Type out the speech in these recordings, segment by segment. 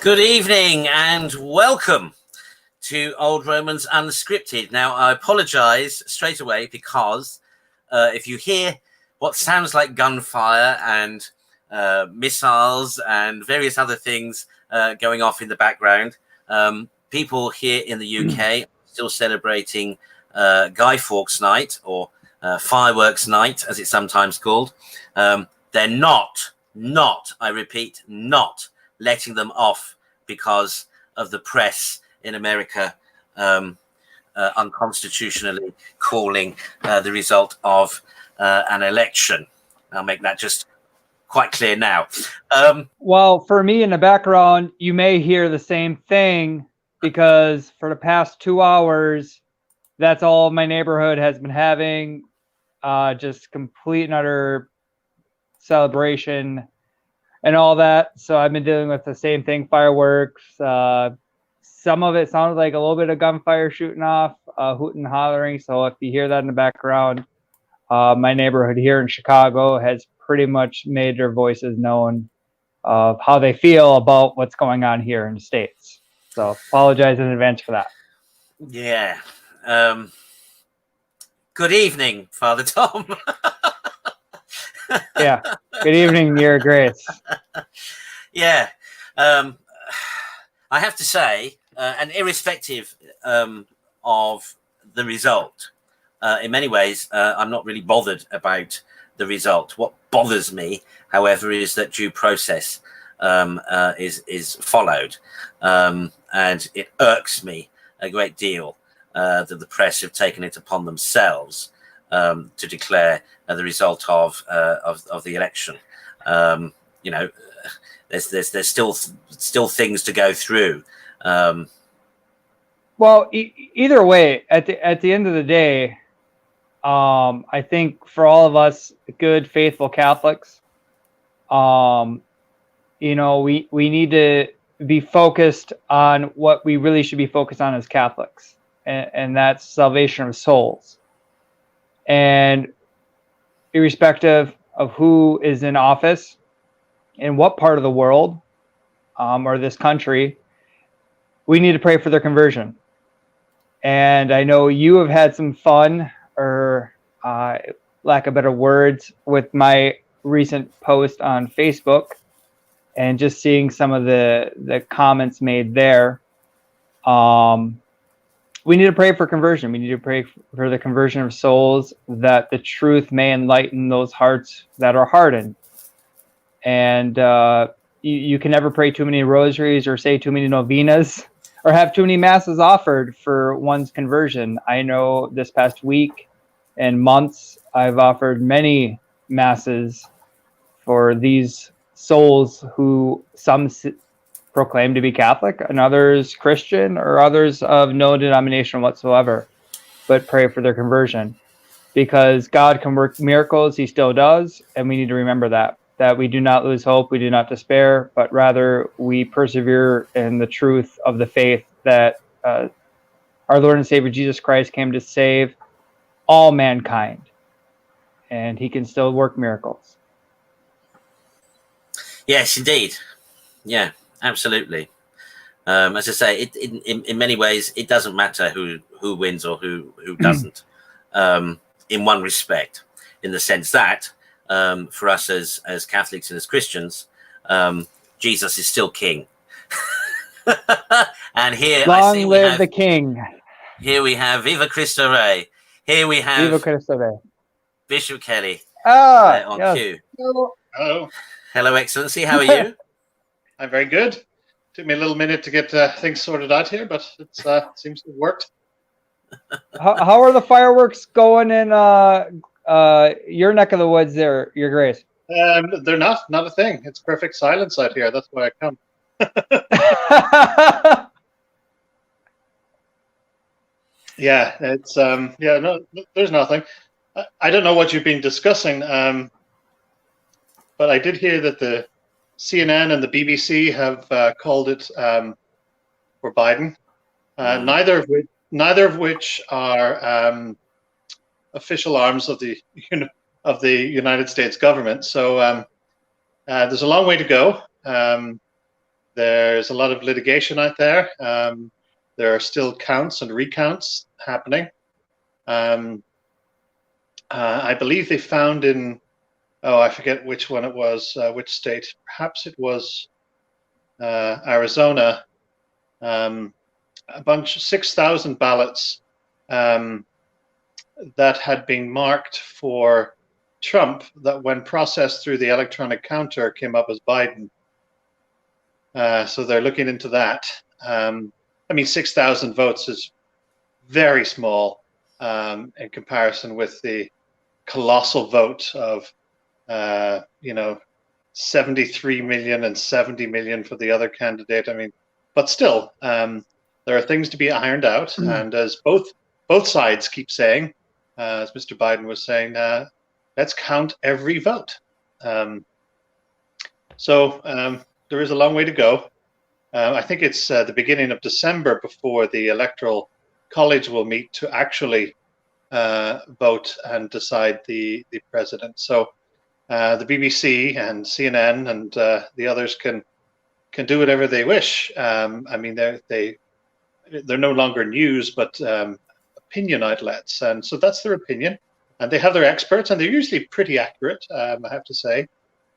Good evening and welcome to Old Romans Unscripted. Now, I apologize straight away because if you hear what sounds like gunfire and missiles and various other things going off in the background, people here in the UK are still celebrating Guy Fawkes Night, or Fireworks Night, as it's sometimes called. They're not, I repeat, not letting them off because of the press in America unconstitutionally calling the result of an election. I'll make that just quite clear now. Well, for me in the background, you may hear the same thing because for the past 2 hours, that's all my neighborhood has been having, just complete and utter celebration and all that. So I've been dealing with the same thing, fireworks. Some of it sounded like a little bit of gunfire shooting off, hooting and hollering. So if you hear that in the background, my neighborhood here in Chicago has pretty much made their voices known of how they feel about what's going on here in the States. So apologize in advance for that. Yeah. Good evening, Father Tom. Yeah. Good evening, Your Grace. Yeah. I have to say, and irrespective of the result, in many ways, I'm not really bothered about the result. What bothers me, however, is that due process is followed, and it irks me a great deal that the press have taken it upon themselves to declare the result of the election. You know, there's still things to go through. Well, either way, at the end of the day, I think for all of us good, faithful Catholics, we need to be focused on what we really should be focused on as Catholics, and that's salvation of souls. And irrespective of who is in office in what part of the world or this country, we need to pray for their conversion. And I know you have had some fun, or lack of better words, with my recent post on Facebook and just seeing some of the comments made there. We need to pray for conversion. We need to pray for the conversion of souls, that the truth may enlighten those hearts that are hardened. And you can never pray too many rosaries or say too many novenas or have too many masses offered for one's conversion. I know this past week and months, I've offered many masses for these souls who some proclaim to be Catholic and others Christian, or others of no denomination whatsoever, but pray for their conversion, because God can work miracles. He still does. And we need to remember that we do not lose hope. We do not despair, but rather we persevere in the truth of the faith that our Lord and Savior Jesus Christ came to save all mankind, and he can still work miracles. Yes, indeed. Yeah, absolutely. As I say, in many ways, it doesn't matter who wins or who doesn't, in one respect, in the sense that for us as Catholics and as Christians, Jesus is still king. And here, long live the King. Here we have Viva Cristo Rey. Here we have Viva Cristo Rey. Bishop Kelly on yes. cue. Hello. Hello, Excellency. How are you? I'm very good. Took me a little minute to get things sorted out here, but it seems to have worked. How are the fireworks going in your neck of the woods there, Your Grace? They're not a thing. It's perfect silence out here. That's why I come. Yeah, it's no, there's nothing. I don't know what you've been discussing, but I did hear that the CNN and the BBC have called it for Biden. Neither of which are official arms of the United States government. So there's a long way to go. There's a lot of litigation out there. There are still counts and recounts happening. I believe they found in, I forget which one it was, which state. Perhaps it was Arizona. A bunch, 6,000 ballots that had been marked for Trump that, when processed through the electronic counter, came up as Biden. So they're looking into that. I mean, 6,000 votes is very small in comparison with the colossal vote of, 73 million and 70 million for the other candidate. I mean, but still, there are things to be ironed out. And as both sides keep saying, as Mr. Biden was saying, let's count every vote. So there is a long way to go. I think it's the beginning of December before the Electoral College will meet to actually vote and decide the president. So the BBC and CNN and the others can do whatever they wish. I mean, they're no longer news, but opinion outlets, and so that's their opinion. And they have their experts, and they're usually pretty accurate, I have to say,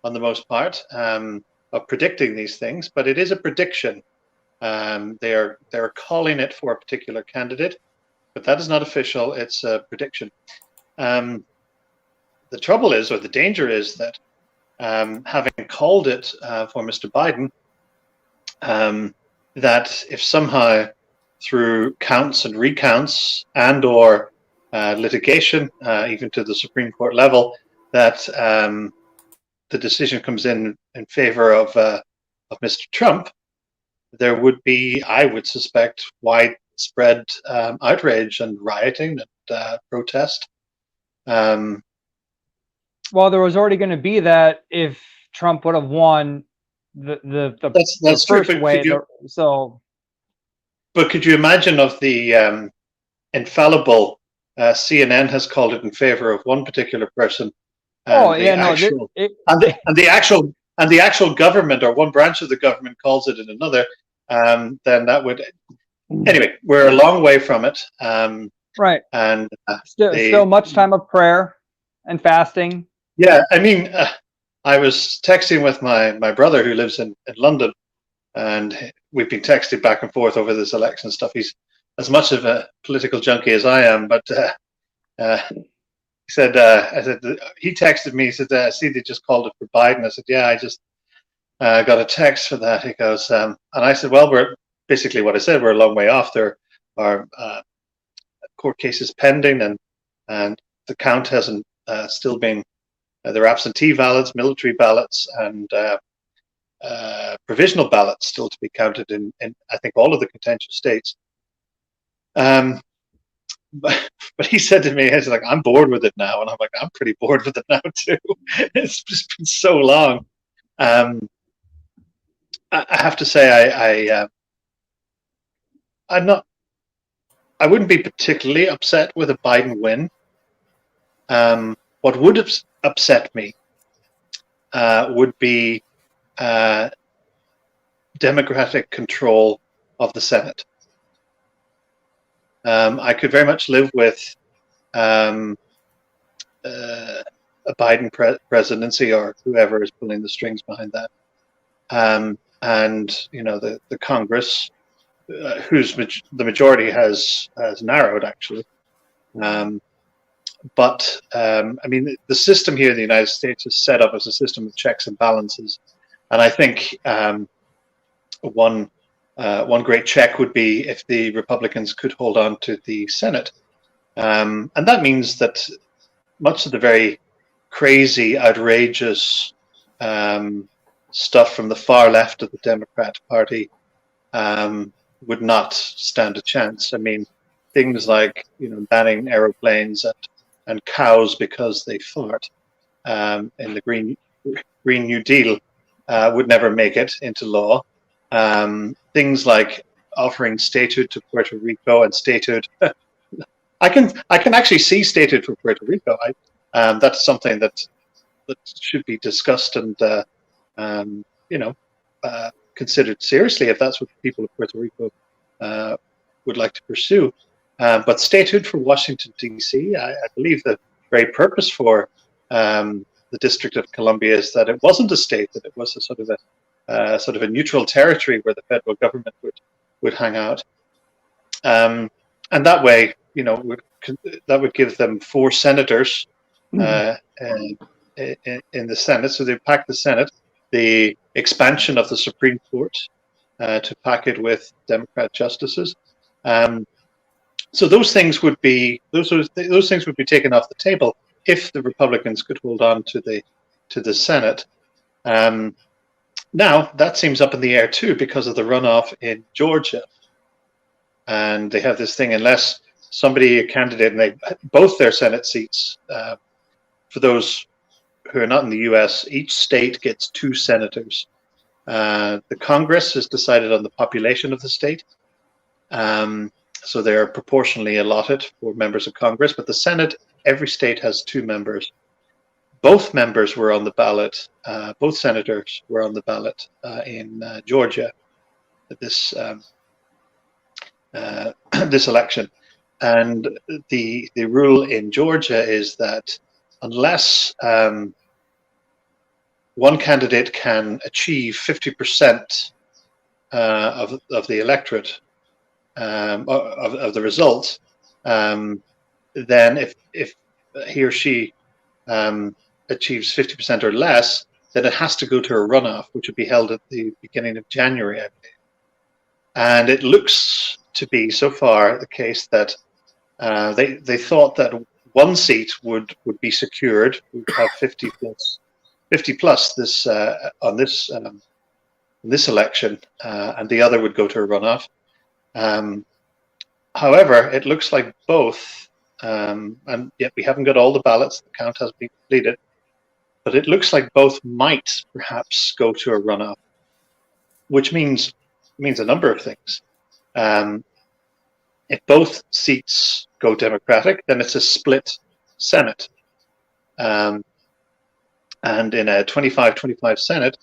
on the most part, of predicting these things. But it is a prediction. They're calling it for a particular candidate, but that is not official. It's a prediction. The trouble is, or the danger is, that having called it for Mr. Biden, that if somehow through counts and recounts and or litigation, even to the Supreme Court level, that the decision comes in favor of Mr. Trump, there would be, I would suspect, widespread outrage and rioting and protest. Well, there was already going to be that if Trump would have won the that's first true, way. But could you imagine of the infallible CNN has called it in favor of one particular person? And the actual government, or one branch of the government, calls it in another. Then that would, anyway, we're a long way from it. Right. And still much time of prayer and fasting. Yeah, I mean, I was texting with my brother who lives in London, and we've been texting back and forth over this election stuff. He's as much of a political junkie as I am, but he said, he texted me, he said, I see they just called it for Biden. I said, yeah, I just got a text for that. He goes, and I said, well, we're basically what I said, we're a long way off. There are court cases pending, and the count hasn't still been, there are absentee ballots, military ballots, and provisional ballots still to be counted in I think all of the contentious states. But he said to me, he's like, I'm bored with it now. And I'm like, I'm pretty bored with it now too. It's just been so long. I have to say, I wouldn't be particularly upset with a Biden win. What would have upset me would be Democratic control of the Senate. I could very much live with a Biden presidency, or whoever is pulling the strings behind that, and the Congress, whose the majority has narrowed actually. But I mean, the system here in the United States is set up as a system of checks and balances, and I think one great check would be if the Republicans could hold on to the Senate, and that means that much of the very crazy, outrageous stuff from the far left of the Democrat Party would not stand a chance. I mean, things like banning aeroplanes and cows because they fart in the Green New Deal would never make it into law. Things like offering statehood to Puerto Rico and statehood. I can actually see statehood for Puerto Rico. That's something that should be discussed and considered seriously if that's what the people of Puerto Rico would like to pursue. But statehood for Washington, D.C., I believe the very purpose for the District of Columbia is that it wasn't a state, that it was a sort of a neutral territory where the federal government would hang out. And that way, that would give them 4 senators in the Senate. So they pack the Senate, the expansion of the Supreme Court to pack it with Democrat justices. So those things would be taken off the table if the Republicans could hold on to the Senate. Now that seems up in the air too because of the runoff in Georgia, and they have this thing: unless a candidate, and both their Senate seats, for those who are not in the U.S., each state gets 2 senators. The Congress is decided on the population of the state. So they're proportionally allotted for members of Congress, but the Senate, every state has 2 members. Both members were on the ballot. Both senators were on the ballot in Georgia this this election, and the rule in Georgia is that unless one candidate can achieve 50% of the electorate. Of the result, then if he or she achieves 50% or less, then it has to go to a runoff, which would be held at the beginning of January, I believe. And it looks to be so far the case that they thought that 1 seat would be secured, would have 50 plus this on this election, and the other would go to a runoff. However, it looks like both, and yet we haven't got all the ballots, the count has been completed, but it looks like both might perhaps go to a runoff, which means a number of things. If both seats go Democratic, then it's a split Senate. And in a 25-25 Senate,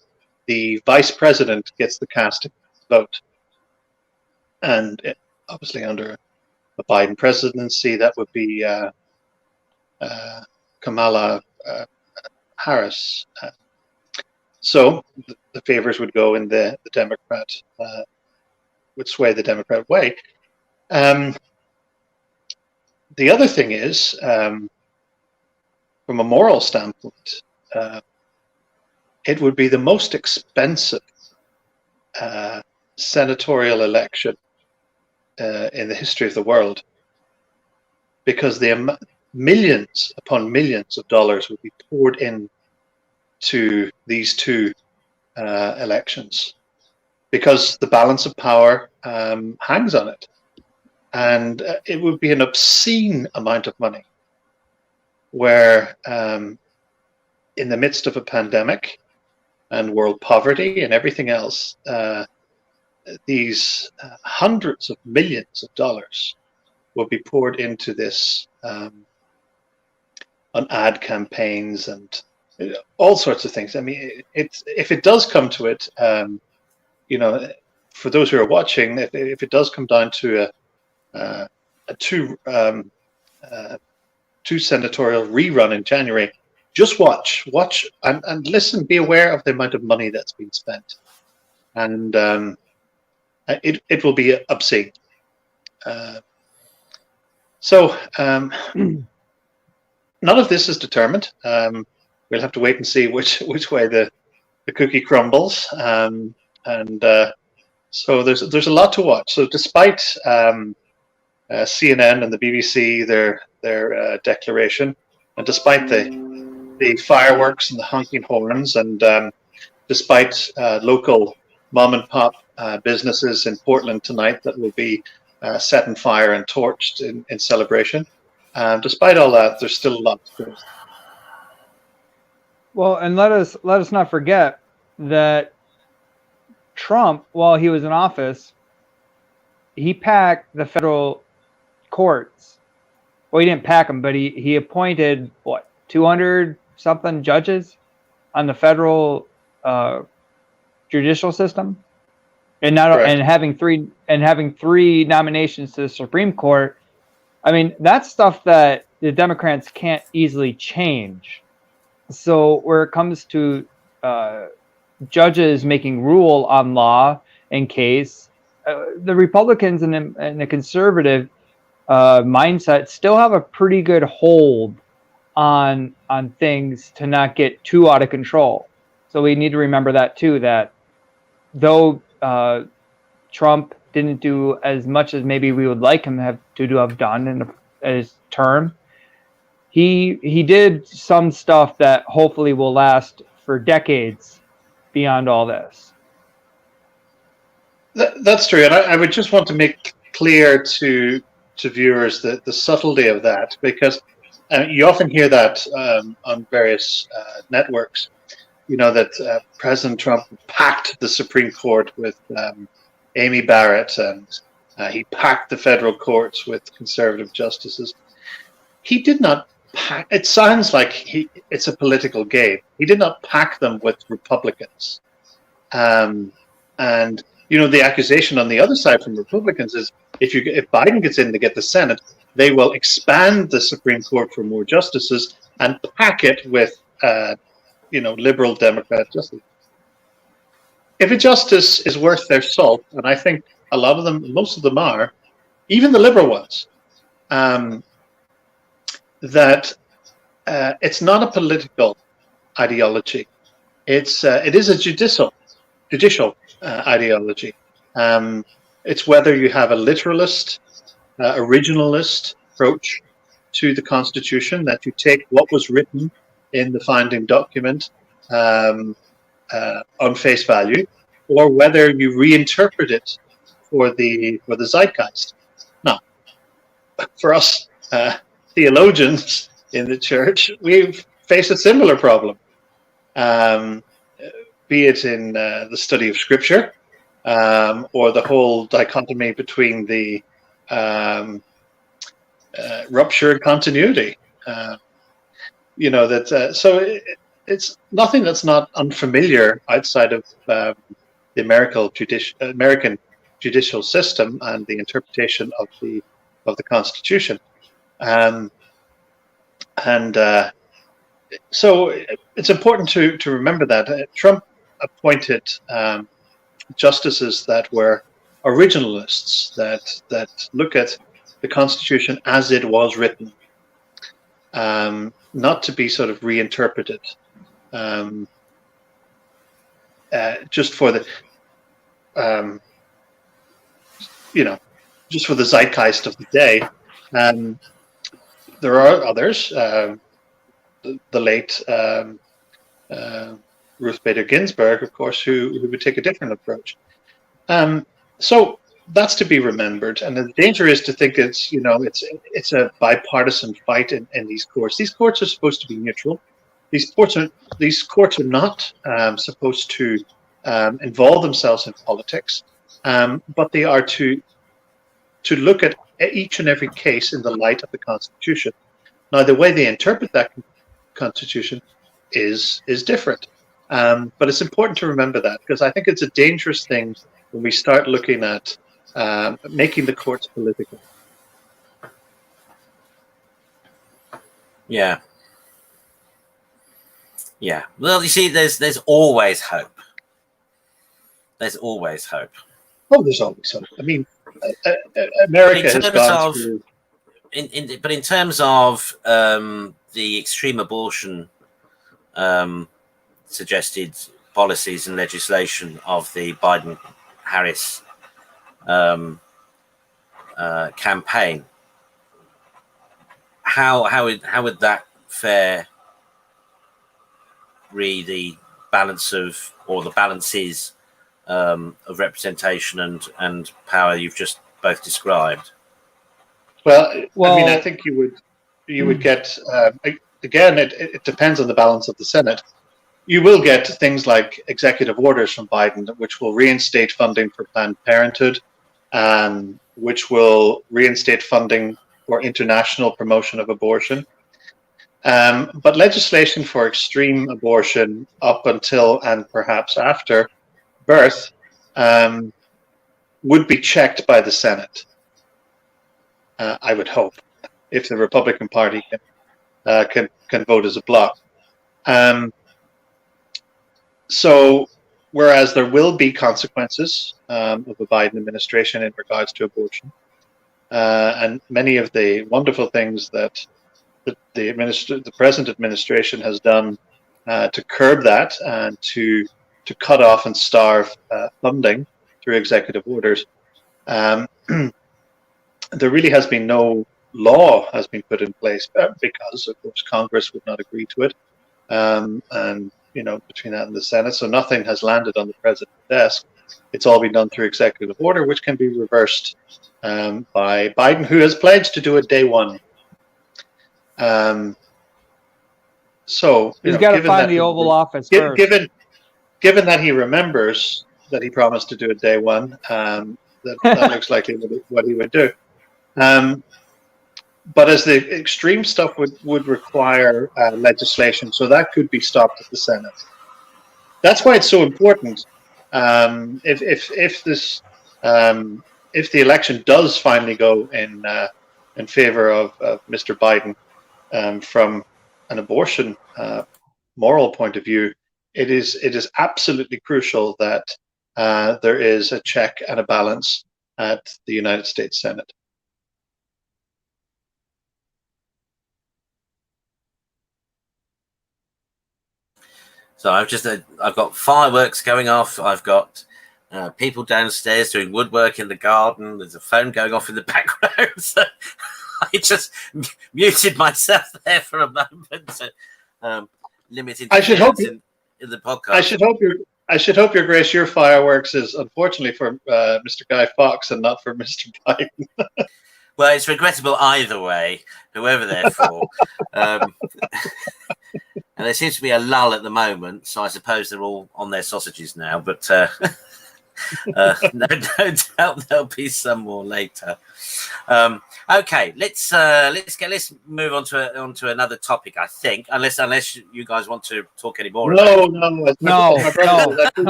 the vice president gets the casting vote. And obviously, under a Biden presidency, that would be Kamala Harris. So the favors would go in the Democrat, would sway the Democrat way. The other thing is, from a moral standpoint, it would be the most expensive senatorial election in the history of the world, because the millions upon millions of dollars would be poured in to these 2 elections, because the balance of power hangs on it, and it would be an obscene amount of money, where in the midst of a pandemic and world poverty and everything else, these hundreds of millions of dollars will be poured into this on ad campaigns and all sorts of things. I mean, if it does come to it, for those who are watching, if it does come down to a 2 senatorial rerun in January, just watch and listen, be aware of the amount of money that's been spent, and it will be obscene. So none of this is determined. We'll have to wait and see which way the cookie crumbles. So there's a lot to watch. So despite CNN and the BBC, their declaration, and despite the fireworks and the honking horns, and despite local mom and pop businesses in Portland tonight that will be set on fire and torched in celebration, despite all that, there's still a lot to do. Well, and let us not forget that Trump, while he was in office, he packed the federal courts. Well, he didn't pack them, but he appointed 200 something judges on the federal judicial system. and having three nominations to the Supreme Court. I mean, that's stuff that the Democrats can't easily change. So where it comes to judges making rule on law and case, the Republicans and the conservative mindset still have a pretty good hold on things to not get too out of control. So we need to remember that too, that though Trump didn't do as much as maybe we would like him to have done in his term, he did some stuff that hopefully will last for decades beyond all this. That's true, and I would just want to make clear to viewers the subtlety of that, because you often hear that on various networks, that President Trump packed the Supreme Court with Amy Barrett, and he packed the federal courts with conservative justices. He did not pack. It sounds like it's a political game. He did not pack them with Republicans. And the accusation on the other side from Republicans is if Biden gets in to get the Senate, they will expand the Supreme Court for more justices and pack it with liberal Democrat justices. If a justice is worth their salt, and I think a lot of them, most of them are, even the liberal ones, that it's not a political ideology. It is a judicial ideology. It's whether you have a literalist, originalist approach to the Constitution, that you take what was written in the founding document on face value, or whether you reinterpret it for the zeitgeist. Now, for us theologians in the church, we've faced a similar problem, be it in the study of Scripture, or the whole dichotomy between the rupture and continuity. So it's nothing that's not unfamiliar outside of the American judicial system and the interpretation of the Constitution. So it's important to remember that Trump appointed justices that were originalists, that look at the Constitution as it was written, not to be sort of reinterpreted, just for the just for the zeitgeist of the day. There are others, the late Ruth Bader Ginsburg, of course, who would take a different approach. So that's to be remembered. And the danger is to think it's a bipartisan fight in these courts. These courts are supposed to be neutral. These courts are not supposed to involve themselves in politics, but they are to look at each and every case in the light of the Constitution. Now, the way they interpret that Constitution is different, but it's important to remember that, because I think it's a dangerous thing when we start looking at making the courts political. Yeah. Well, you see, there's always hope. There's always hope. Oh, there's always hope. I mean, America has gone through. But in terms of the extreme abortion suggested policies and legislation of the Biden-Harris campaign, how would that fare the balance of, or the balances of representation and power you've just both described? Well, I mean, I think you would get again. It depends on the balance of the Senate. You will get things like executive orders from Biden, which will reinstate funding for Planned Parenthood, which will reinstate funding for international promotion of abortion. But legislation for extreme abortion up until and perhaps after birth would be checked by the Senate. I would hope, if the Republican Party can vote as a bloc. So, whereas there will be consequences of a Biden administration in regards to abortion, and many of the wonderful things that the present administration has done to curb that and to cut off and starve funding through executive orders, there really has been no law has been put in place because, of course, Congress would not agree to it, and between that and the Senate, so nothing has landed on the president's desk. It's all been done through executive order, which can be reversed by Biden, who has pledged to do it day one. So he's got to find the Oval Office first. Given that he remembers that he promised to do it day one, that looks likely what he would do. But as the extreme stuff would require legislation, so that could be stopped at the Senate. That's why it's so important. If the election does finally go in favor of Mr. Biden, from an abortion moral point of view, it is absolutely crucial that there is a check and a balance at the United States Senate. So I've got fireworks going off. I've got people downstairs doing woodwork in the garden. There's a phone going off in the background. So I just muted myself there for a moment. So limited in the podcast. I should hope, Your Grace, your fireworks is unfortunately for Mr. Guy Fawkes and not for Mr. Biden. Well, it's regrettable either way, whoever they're for. And there seems to be a lull at the moment, so I suppose they're all on their sausages now. But no doubt there'll be some more later. Okay, let's move on to another topic. I think, unless you guys want to talk any more. No.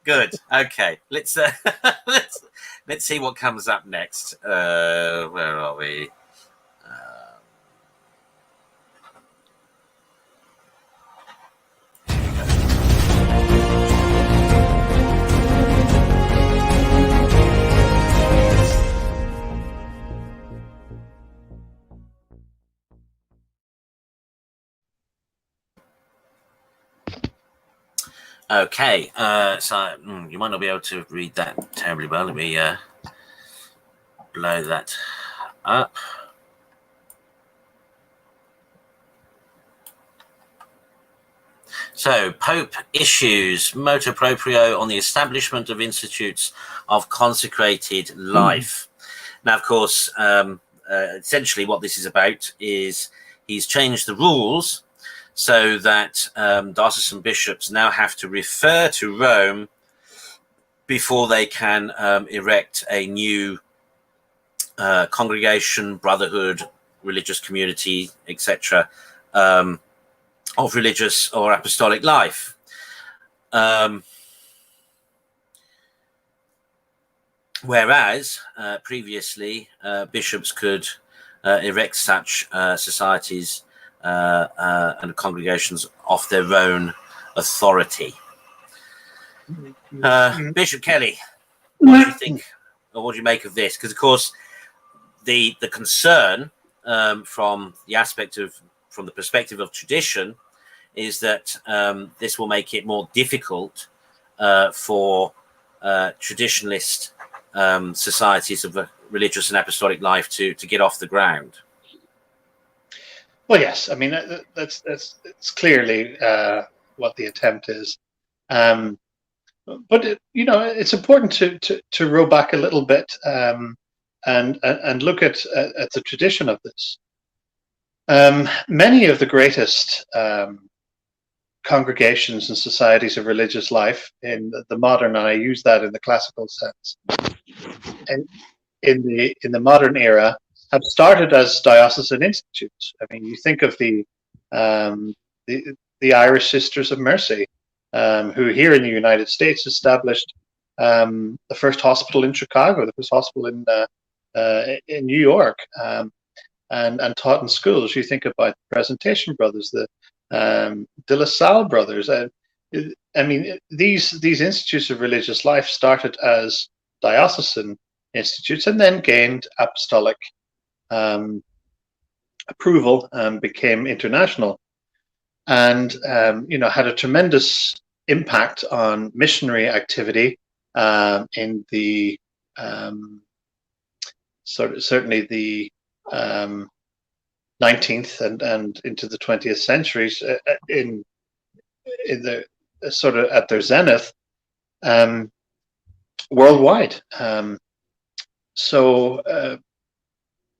Good. Okay, let's see what comes up next. Where are we? Okay, so you might not be able to read that terribly well. Let me blow that up. So, Pope issues motu proprio on the establishment of institutes of consecrated life. Now, of course, essentially what this is about is he's changed the rules so that diocesan bishops now have to refer to Rome before they can erect a new congregation, brotherhood, religious community, etc., of religious or apostolic life. Whereas previously bishops could erect such societies and congregations off their own authority. Bishop Kelly, what do you think, or what do you make of this? Because, of course, the concern from the perspective of tradition is that this will make it more difficult for traditionalist societies of a religious and apostolic life to get off the ground. Well, yes. I mean, it's clearly what the attempt is. But it's important to row back a little bit and look at the tradition of this. Many of the greatest congregations and societies of religious life in the modern, and I use that in the classical sense, and in the modern era, have started as diocesan institutes. I mean, you think of the Irish Sisters of Mercy, who here in the United States established the first hospital in Chicago, the first hospital in New York, and taught in schools. You think about the Presentation Brothers, the De La Salle brothers. I mean, these institutes of religious life started as diocesan institutes and then gained apostolic approval and became international, and had a tremendous impact on missionary activity in the certainly the 19th and into the 20th centuries in the sort of at their zenith worldwide.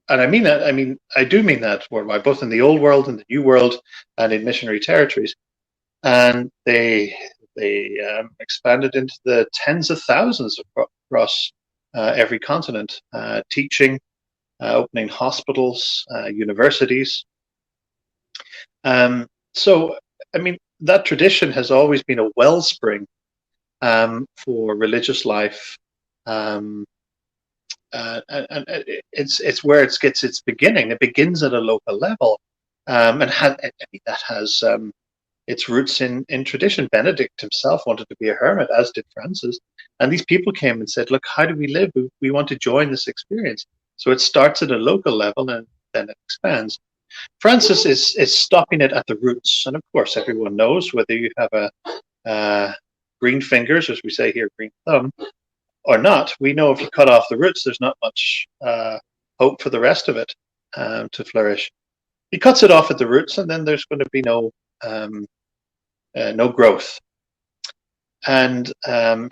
And I mean that. I mean, I do mean that worldwide, both in the old world and the new world, and in missionary territories. And they expanded into the tens of thousands across every continent, teaching, opening hospitals, universities. So, I mean, that tradition has always been a wellspring for religious life. And it's where it gets its beginning. It begins at a local level, and that has its roots in tradition. Benedict himself wanted to be a hermit, as did Francis. And these people came and said, "Look, how do we live? We want to join this experience." So it starts at a local level and then it expands. Francis is stopping it at the roots, and of course, everyone knows whether you have a green fingers, as we say here, green thumb, or not. We know if you cut off the roots, there's not much hope for the rest of it to flourish. He cuts it off at the roots, and then there's going to be no growth. And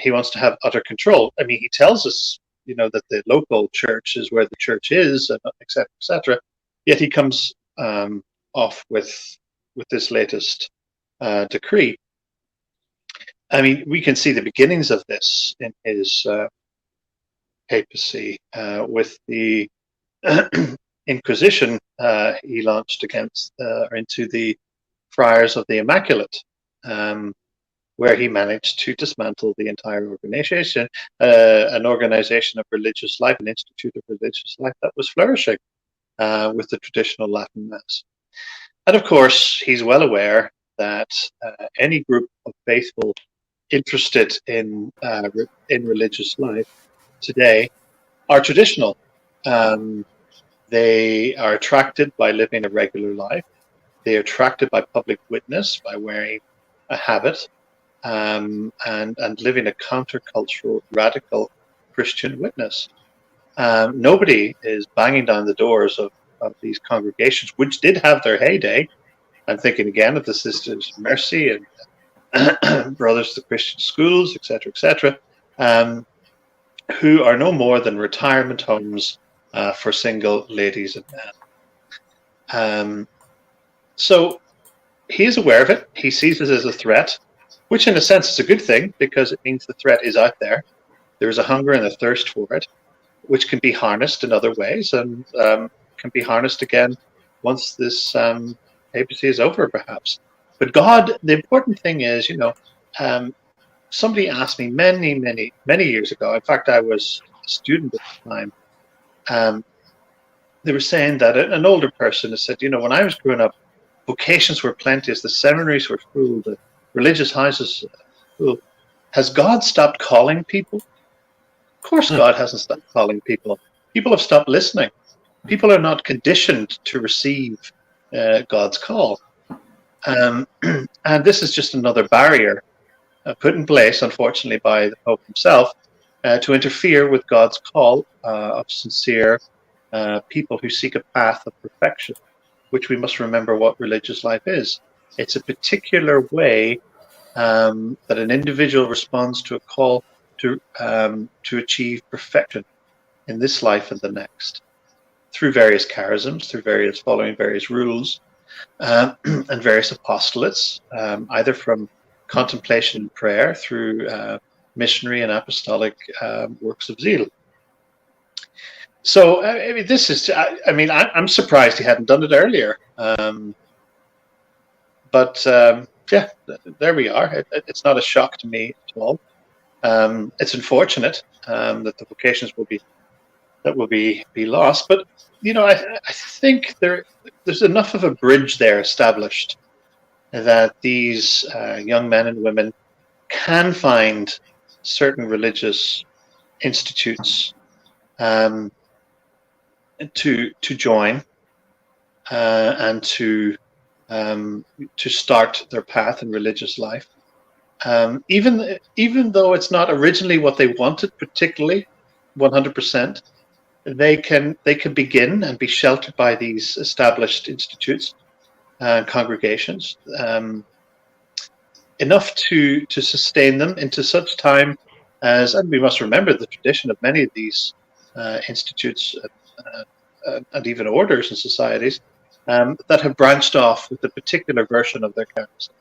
he wants to have utter control. I mean, he tells us, that the local church is where the church is, and et cetera, et cetera. Yet he comes off with this latest decree. I mean, we can see the beginnings of this in his papacy with the Inquisition he launched against into the Friars of the Immaculate, where he managed to dismantle the entire organization, an organization of religious life, an institute of religious life that was flourishing with the traditional Latin Mass. And of course, he's well aware that any group of faithful interested in religious life today are traditional. They are attracted by living a regular life. They are attracted by public witness, by wearing a habit, and living a countercultural, radical Christian witness. Nobody is banging down the doors of these congregations, which did have their heyday. I'm thinking again of the Sisters of Mercy and Brothers to Christian Schools, etc., who are no more than retirement homes for single ladies and men. So he is aware of it. He sees it as a threat, which in a sense is a good thing, because it means the threat is out there. There is a hunger and a thirst for it, which can be harnessed in other ways, and can be harnessed again once this papacy is over, perhaps. But God, the important thing is, somebody asked me many years ago. In fact, I was a student at the time. They were saying that an older person has said, when I was growing up, vocations were plenteous, the seminaries were full, the religious houses full. Has God stopped calling people? Of course, God hasn't stopped calling people. People have stopped listening. People are not conditioned to receive God's call. And this is just another barrier put in place, unfortunately, by the Pope himself to interfere with God's call of sincere people who seek a path of perfection, which we must remember what religious life is. It's a particular way that an individual responds to a call to achieve perfection in this life and the next, through various charisms, through following various rules, and various apostolates, either from contemplation and prayer through missionary and apostolic works of zeal. So, I mean, this is, I'm surprised he hadn't done it earlier. But yeah, there we are. It's not a shock to me at all. It's unfortunate that the vocations will be lost, but I think there's enough of a bridge there established that these young men and women can find certain religious institutes to join and to start their path in religious life. Even though it's not originally what they wanted, particularly 100%, they can begin and be sheltered by these established institutes and congregations, enough to sustain them into such time as, and we must remember the tradition of many of these institutes and even orders and societies that have branched off with a particular version of their catechism.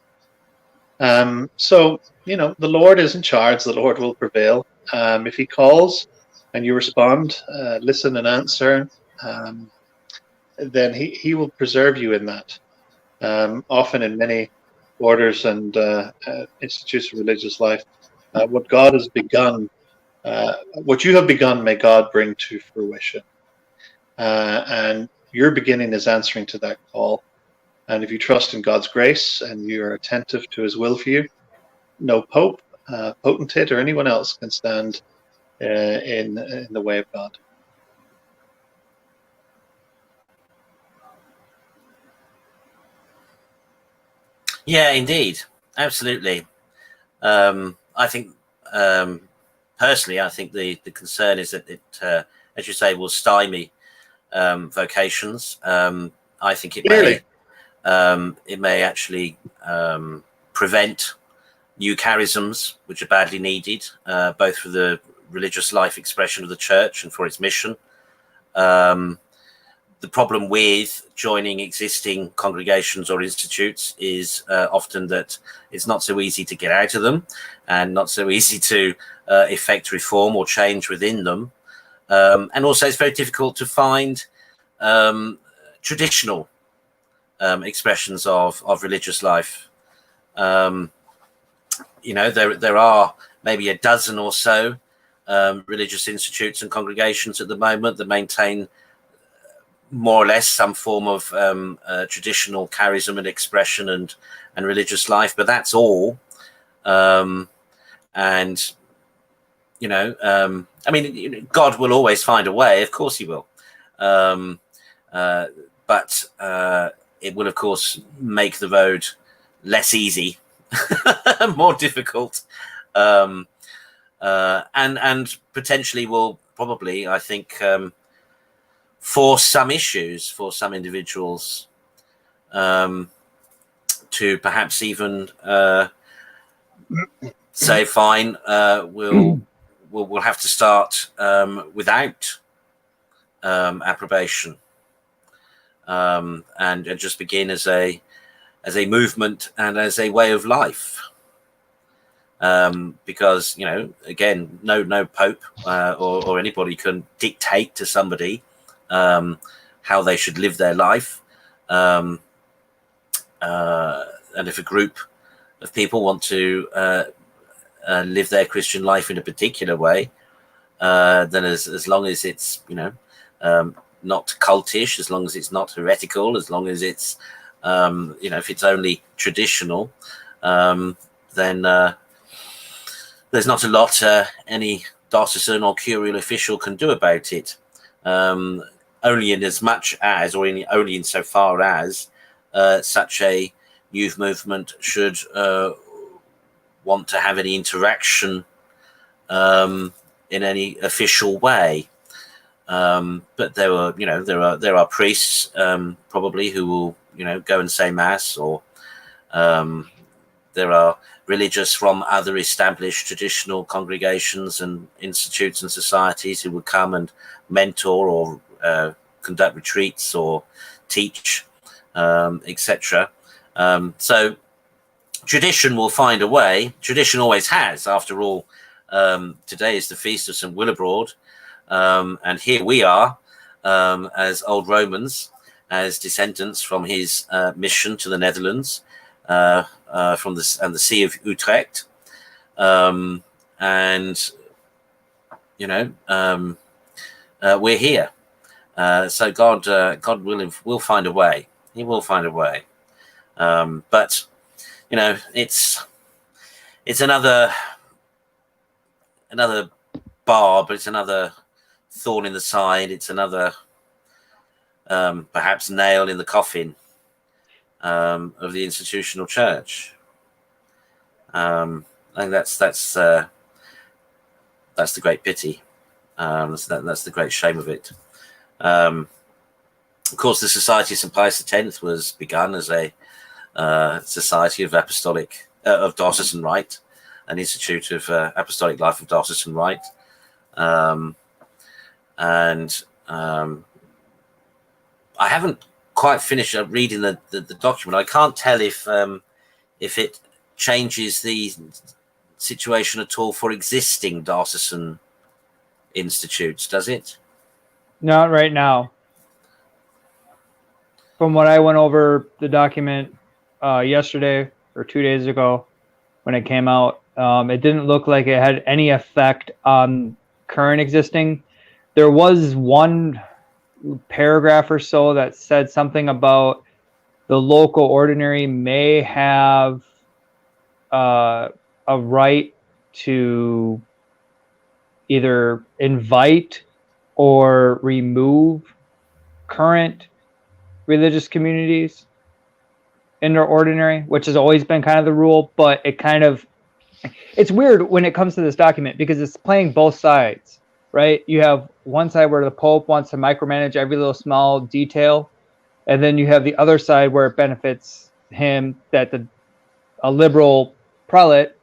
So, the Lord is in charge. The Lord will prevail. If He calls and you respond, listen and answer, then He will preserve you in that. Often in many orders and institutes of religious life, what God has begun, what you have begun, may God bring to fruition. And your beginning is answering to that call. And if you trust in God's grace and you are attentive to His will for you, no pope, potentate, or anyone else can stand in the way of God. Yeah, indeed, absolutely. I think personally, I think the concern is that it, as you say, will stymie vocations. I think it may actually prevent new charisms, which are badly needed, both for the religious life expression of the church and for its mission. The problem with joining existing congregations or institutes is often that it's not so easy to get out of them and not so easy to effect reform or change within them. And also it's very difficult to find traditional expressions of religious life. There are maybe a dozen or so religious institutes and congregations at the moment that maintain more or less some form of traditional charism and expression and religious life, but that's all. God will always find a way. Of course He will. But it will, of course, make the road less easy, more difficult, and potentially will probably, I think, force some issues for some individuals to perhaps even say, fine, we'll have to start without approbation and just begin as a movement and as a way of life. Because again, no pope or anybody can dictate to somebody how they should live their life. And if a group of people want to live their Christian life in a particular way, then as long as it's not cultish, as long as it's not heretical, as long as it's if it's only traditional, then there's not a lot any diocesan or curial official can do about it. Only in as much as, or only insofar as such a youth movement should want to have any interaction in any official way. But there are priests probably who will go and say mass, or there are religious from other established traditional congregations and institutes and societies who will come and mentor or conduct retreats or teach, etc. So tradition will find a way. Tradition always has. After all, today is the feast of St. Willibrord, and here we are as old Romans, as descendants from his mission to the Netherlands, from the Sea of Utrecht, and and we're here. So God will find a way. He will find a way. But it's another barb. It's another thorn in the side. It's another perhaps nail in the coffin of the institutional church. I think that's the great pity. That's the great shame of it. Of course, the Society of St. Pius X was begun as a society of of diocesan right, an institute of apostolic life of diocesan right, and I haven't quite finished reading the document. I can't tell if it changes the situation at all for existing diocesan institutes, does it? Not right now. From what I went over the document yesterday or 2 days ago when it came out, it didn't look like it had any effect on current existing. There was one paragraph or so that said something about the local ordinary may have a right to either invite or remove current religious communities in their ordinary, which has always been kind of the rule, but it's weird when it comes to this document because it's playing both sides, right? You have one side where the Pope wants to micromanage every little small detail, and then you have the other side where it benefits him that a liberal prelate,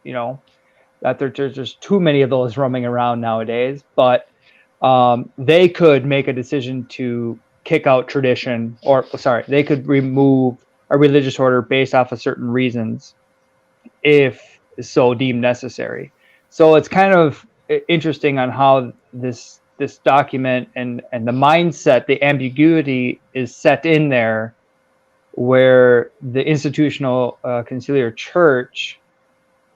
that there's just too many of those roaming around nowadays, but they could make a decision to kick out tradition, they could remove a religious order based off of certain reasons if so deemed necessary. So it's kind of interesting on how this document and the mindset, the ambiguity is set in there, where the institutional conciliar church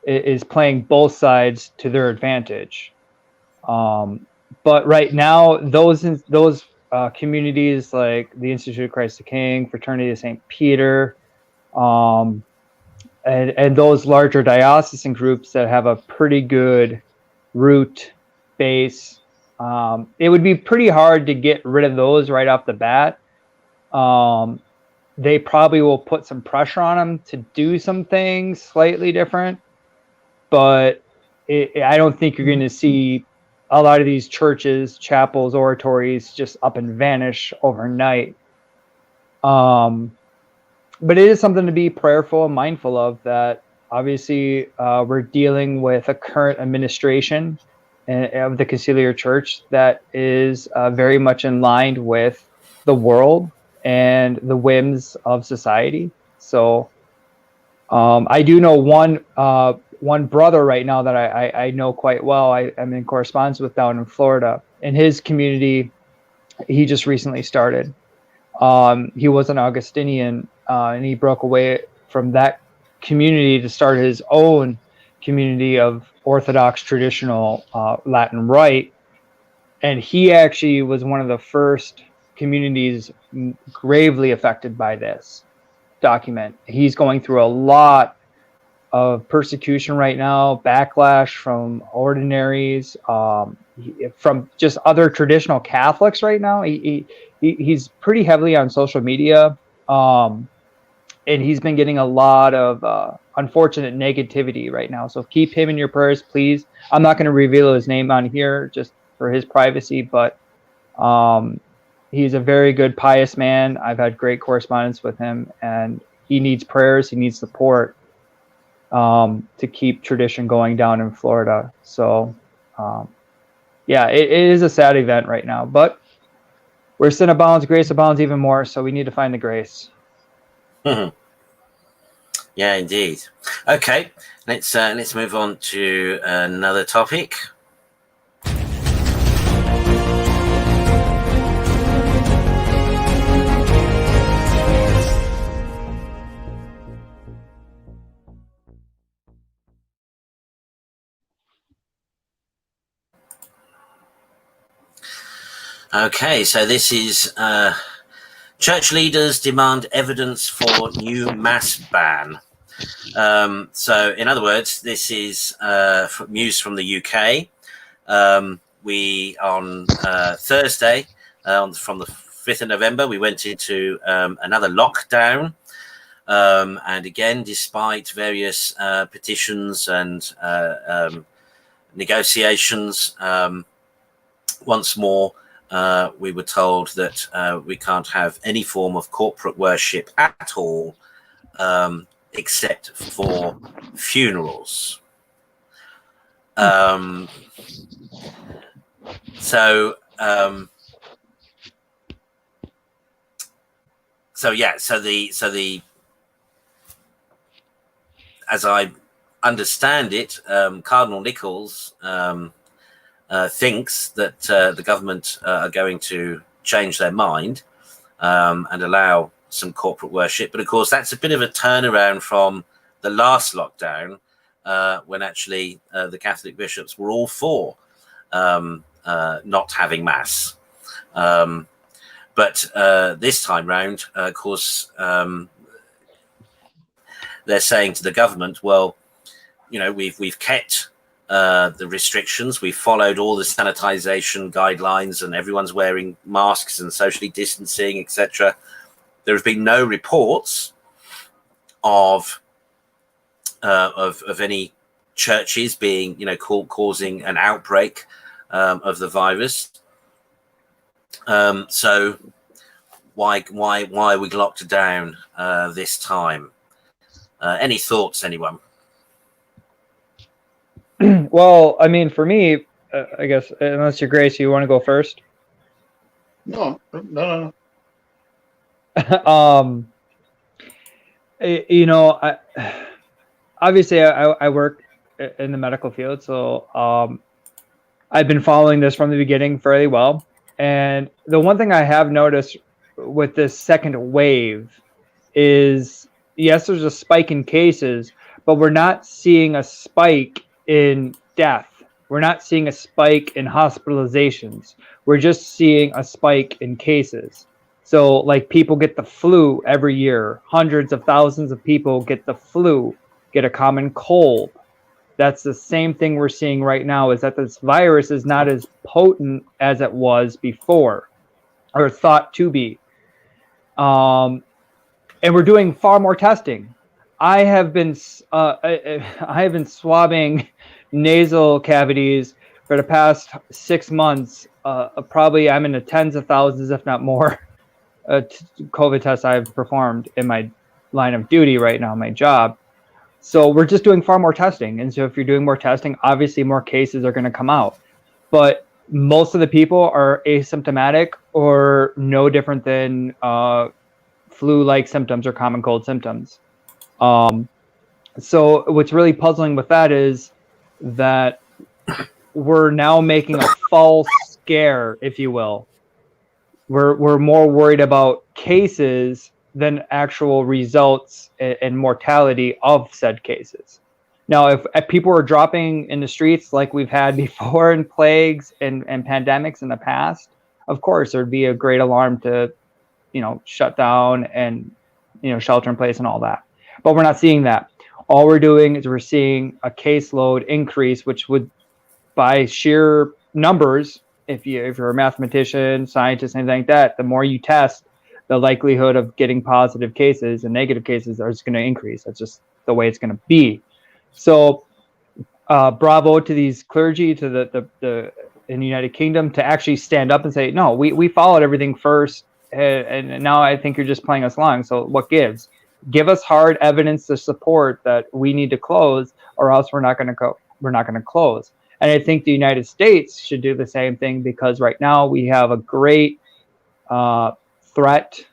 is playing both sides to their advantage. But right now, those communities like the Institute of Christ the King, Fraternity of St. Peter, and those larger diocesan groups that have a pretty good root base, it would be pretty hard to get rid of those right off the bat. They probably will put some pressure on them to do some things slightly different, but I don't think you're going to see a lot of these churches, chapels, oratories just up and vanish overnight. But it is something to be prayerful and mindful of, that obviously we're dealing with a current administration of the conciliar church that is very much in line with the world and the whims of society. So I do know one brother right now that I know quite well. I'm in correspondence with down in Florida. In his community, he just recently started. He was an Augustinian, and he broke away from that community to start his own community of Orthodox traditional Latin Rite. And he actually was one of the first communities gravely affected by this document. He's going through a lot of persecution right now, backlash from ordinaries, from just other traditional Catholics right now. He's pretty heavily on social media, and he's been getting a lot of unfortunate negativity right now. So keep him in your prayers, please. I'm not going to reveal his name on here just for his privacy, but he's a very good, pious man. I've had great correspondence with him, and he needs prayers. He needs support to keep tradition going down in Florida. So, it is a sad event right now, but where sin abounds, grace abounds even more. So we need to find the grace. Mm-hmm. Yeah, indeed. Okay, let's move on to another topic. Okay, so this is church leaders demand evidence for new mass ban. So, in other words, this is news from the UK. We on Thursday, from the 5th of November, we went into another lockdown. And again, despite various petitions and negotiations, once more, we were told that we can't have any form of corporate worship at all, except for funerals. So the as I understand it, Cardinal Nichols thinks that the government are going to change their mind and allow some corporate worship. But of course, that's a bit of a turnaround from the last lockdown, when actually the Catholic bishops were all for not having mass. But this time round, of course, they're saying to the government, well, you know, we've kept the restrictions, we've followed all the sanitization guidelines, and everyone's wearing masks and socially distancing, etc. There have been no reports of any churches being, you know, causing an outbreak of the virus. So why are we locked down this time? Any thoughts, anyone? Well, I mean, for me, I guess, unless you're Grace, you want to go first? No. You know, obviously I work in the medical field, so I've been following this from the beginning fairly well. And the one thing I have noticed with this second wave is, yes, there's a spike in cases, but we're not seeing a spike in death. We're not seeing a spike in hospitalizations. We're just seeing a spike in cases. So, like, people get the flu every year. Hundreds of thousands of people get the flu, get a common cold. That's the same thing we're seeing right now, is that this virus is not as potent as it was before, or thought to be. And we're doing far more testing. I have been swabbing nasal cavities for the past 6 months. Probably I'm in the tens of thousands, if not more, COVID tests I've performed in my line of duty right now, my job. So we're just doing far more testing. And so if you're doing more testing, obviously more cases are going to come out. But most of the people are asymptomatic or no different than flu-like symptoms or common cold symptoms. So what's really puzzling with that is that we're now making a false scare, if you will. We're more worried about cases than actual results and mortality of said cases. Now, if people are dropping in the streets like we've had before in plagues and pandemics in the past, of course, there'd be a great alarm to, you know, shut down and, you know, shelter in place and all that. But we're not seeing that. All we're doing is we're seeing a caseload increase, which would, by sheer numbers, if you're a mathematician, scientist, anything like that, the more you test, the likelihood of getting positive cases and negative cases is going to increase. That's just the way it's going to be. So, bravo to these clergy, to the in the United Kingdom, to actually stand up and say, no, we followed everything first, and now I think you're just playing us along. So what gives? Give us hard evidence to support that we need to close, or else we're not going to close. And I think the United States should do the same thing, because right now we have a great threat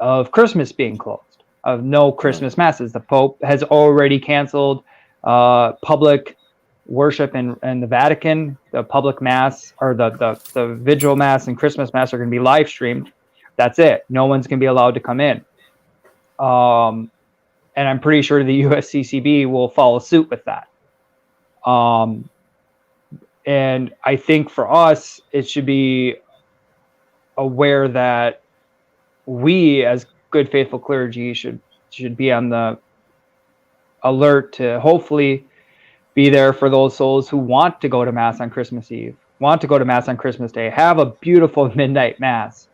of Christmas being closed, of no Christmas masses. The Pope has already canceled public worship in the Vatican. The public mass, or the vigil mass and Christmas mass, are going to be live streamed. That's it. No one's going to be allowed to come in. And I'm pretty sure the USCCB will follow suit with that. And I think for us, it should be aware that we, as good faithful clergy, should be on the alert to hopefully be there for those souls who want to go to Mass on Christmas Eve, want to go to Mass on Christmas Day, have a beautiful midnight Mass,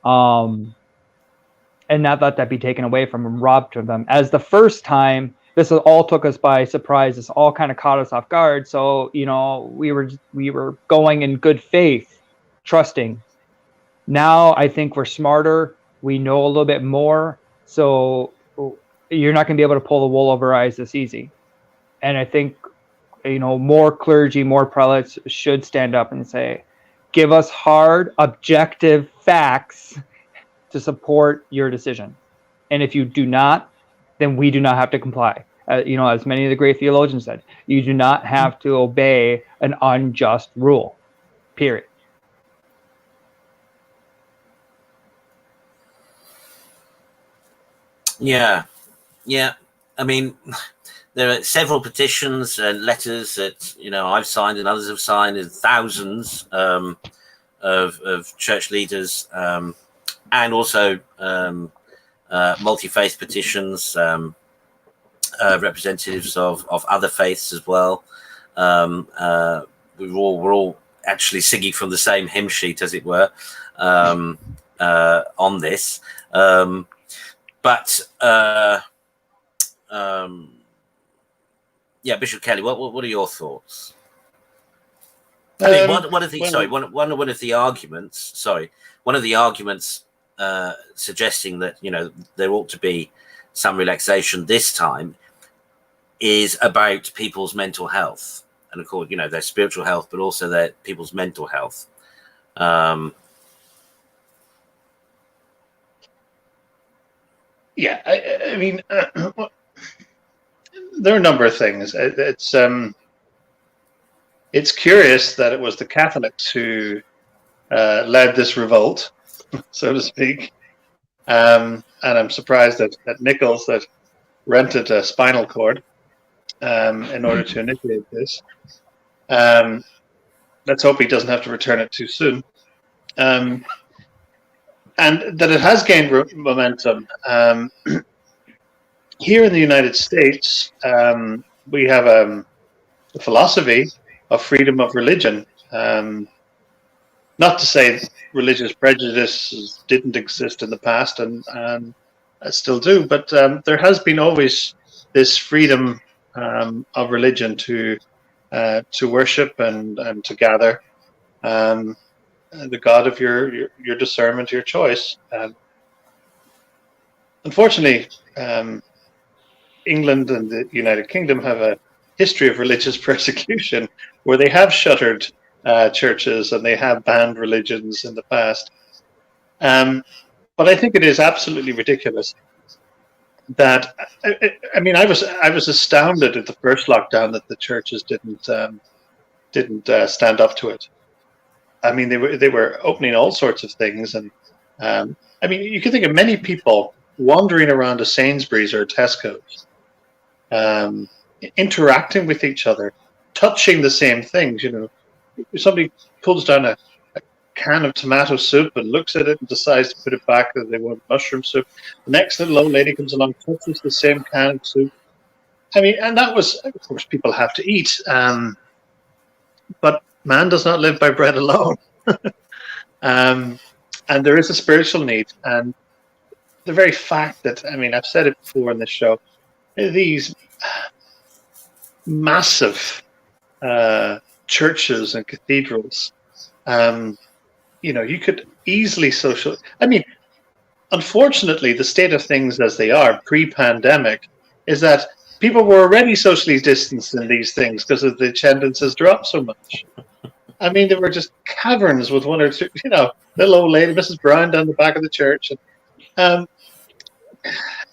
and not let that be taken away from them, robbed from them. As the first time, this all took us by surprise. This all kind of caught us off guard. So, you know, we were going in good faith, trusting. Now I think we're smarter. We know a little bit more. So you're not going to be able to pull the wool over our eyes this easy. And I think, you know, more clergy, more prelates should stand up and say, give us hard, objective facts to support your decision. And if you do not, then we do not have to comply. You know, as many of the great theologians said, you do not have to obey an unjust rule, period. Yeah. I mean, there are several petitions and letters that, you know, I've signed and others have signed, and thousands of church leaders, and also multi-faith petitions, representatives of other faiths as well. We're all actually singing from the same hymn sheet, as it were, on this. Yeah, Bishop Kelly, what are your thoughts? I mean, one of the arguments suggesting that, you know, there ought to be some relaxation this time is about people's mental health, and of course, you know, their spiritual health, but also their people's mental health. Yeah, I mean, there are a number of things. It's curious that it was the Catholics who led this revolt, so to speak. And I'm surprised that Nichols that rented a spinal cord in order to initiate this. Let's hope he doesn't have to return it too soon. And that it has gained momentum. Here in the United States, we have a philosophy of freedom of religion. Not to say religious prejudices didn't exist in the past and still do, but there has been always this freedom of religion to worship and to gather the God of your discernment, your choice. Unfortunately, England and the United Kingdom have a history of religious persecution where they have shuttered churches and they have banned religions in the past. But I think it is absolutely ridiculous that I mean I was astounded at the first lockdown that the churches didn't stand up to it. I mean they were opening all sorts of things, and I mean you can think of many people wandering around a Sainsbury's or a Tesco's, interacting with each other, touching the same things. You know, if somebody pulls down a can of tomato soup and looks at it and decides to put it back because they want mushroom soup, the next little old lady comes along, touches the same can of soup. I mean, and that was, of course, people have to eat, but man does not live by bread alone. And there is a spiritual need, and the very fact that, I mean, I've said it before in this show, these massive churches and cathedrals, you know, you could easily I mean, unfortunately, the state of things as they are pre-pandemic is that people were already socially distanced in these things because of the attendance has dropped so much. I mean, there were just caverns with one or two, you know, little old lady, Mrs. Brown, down the back of the church. And,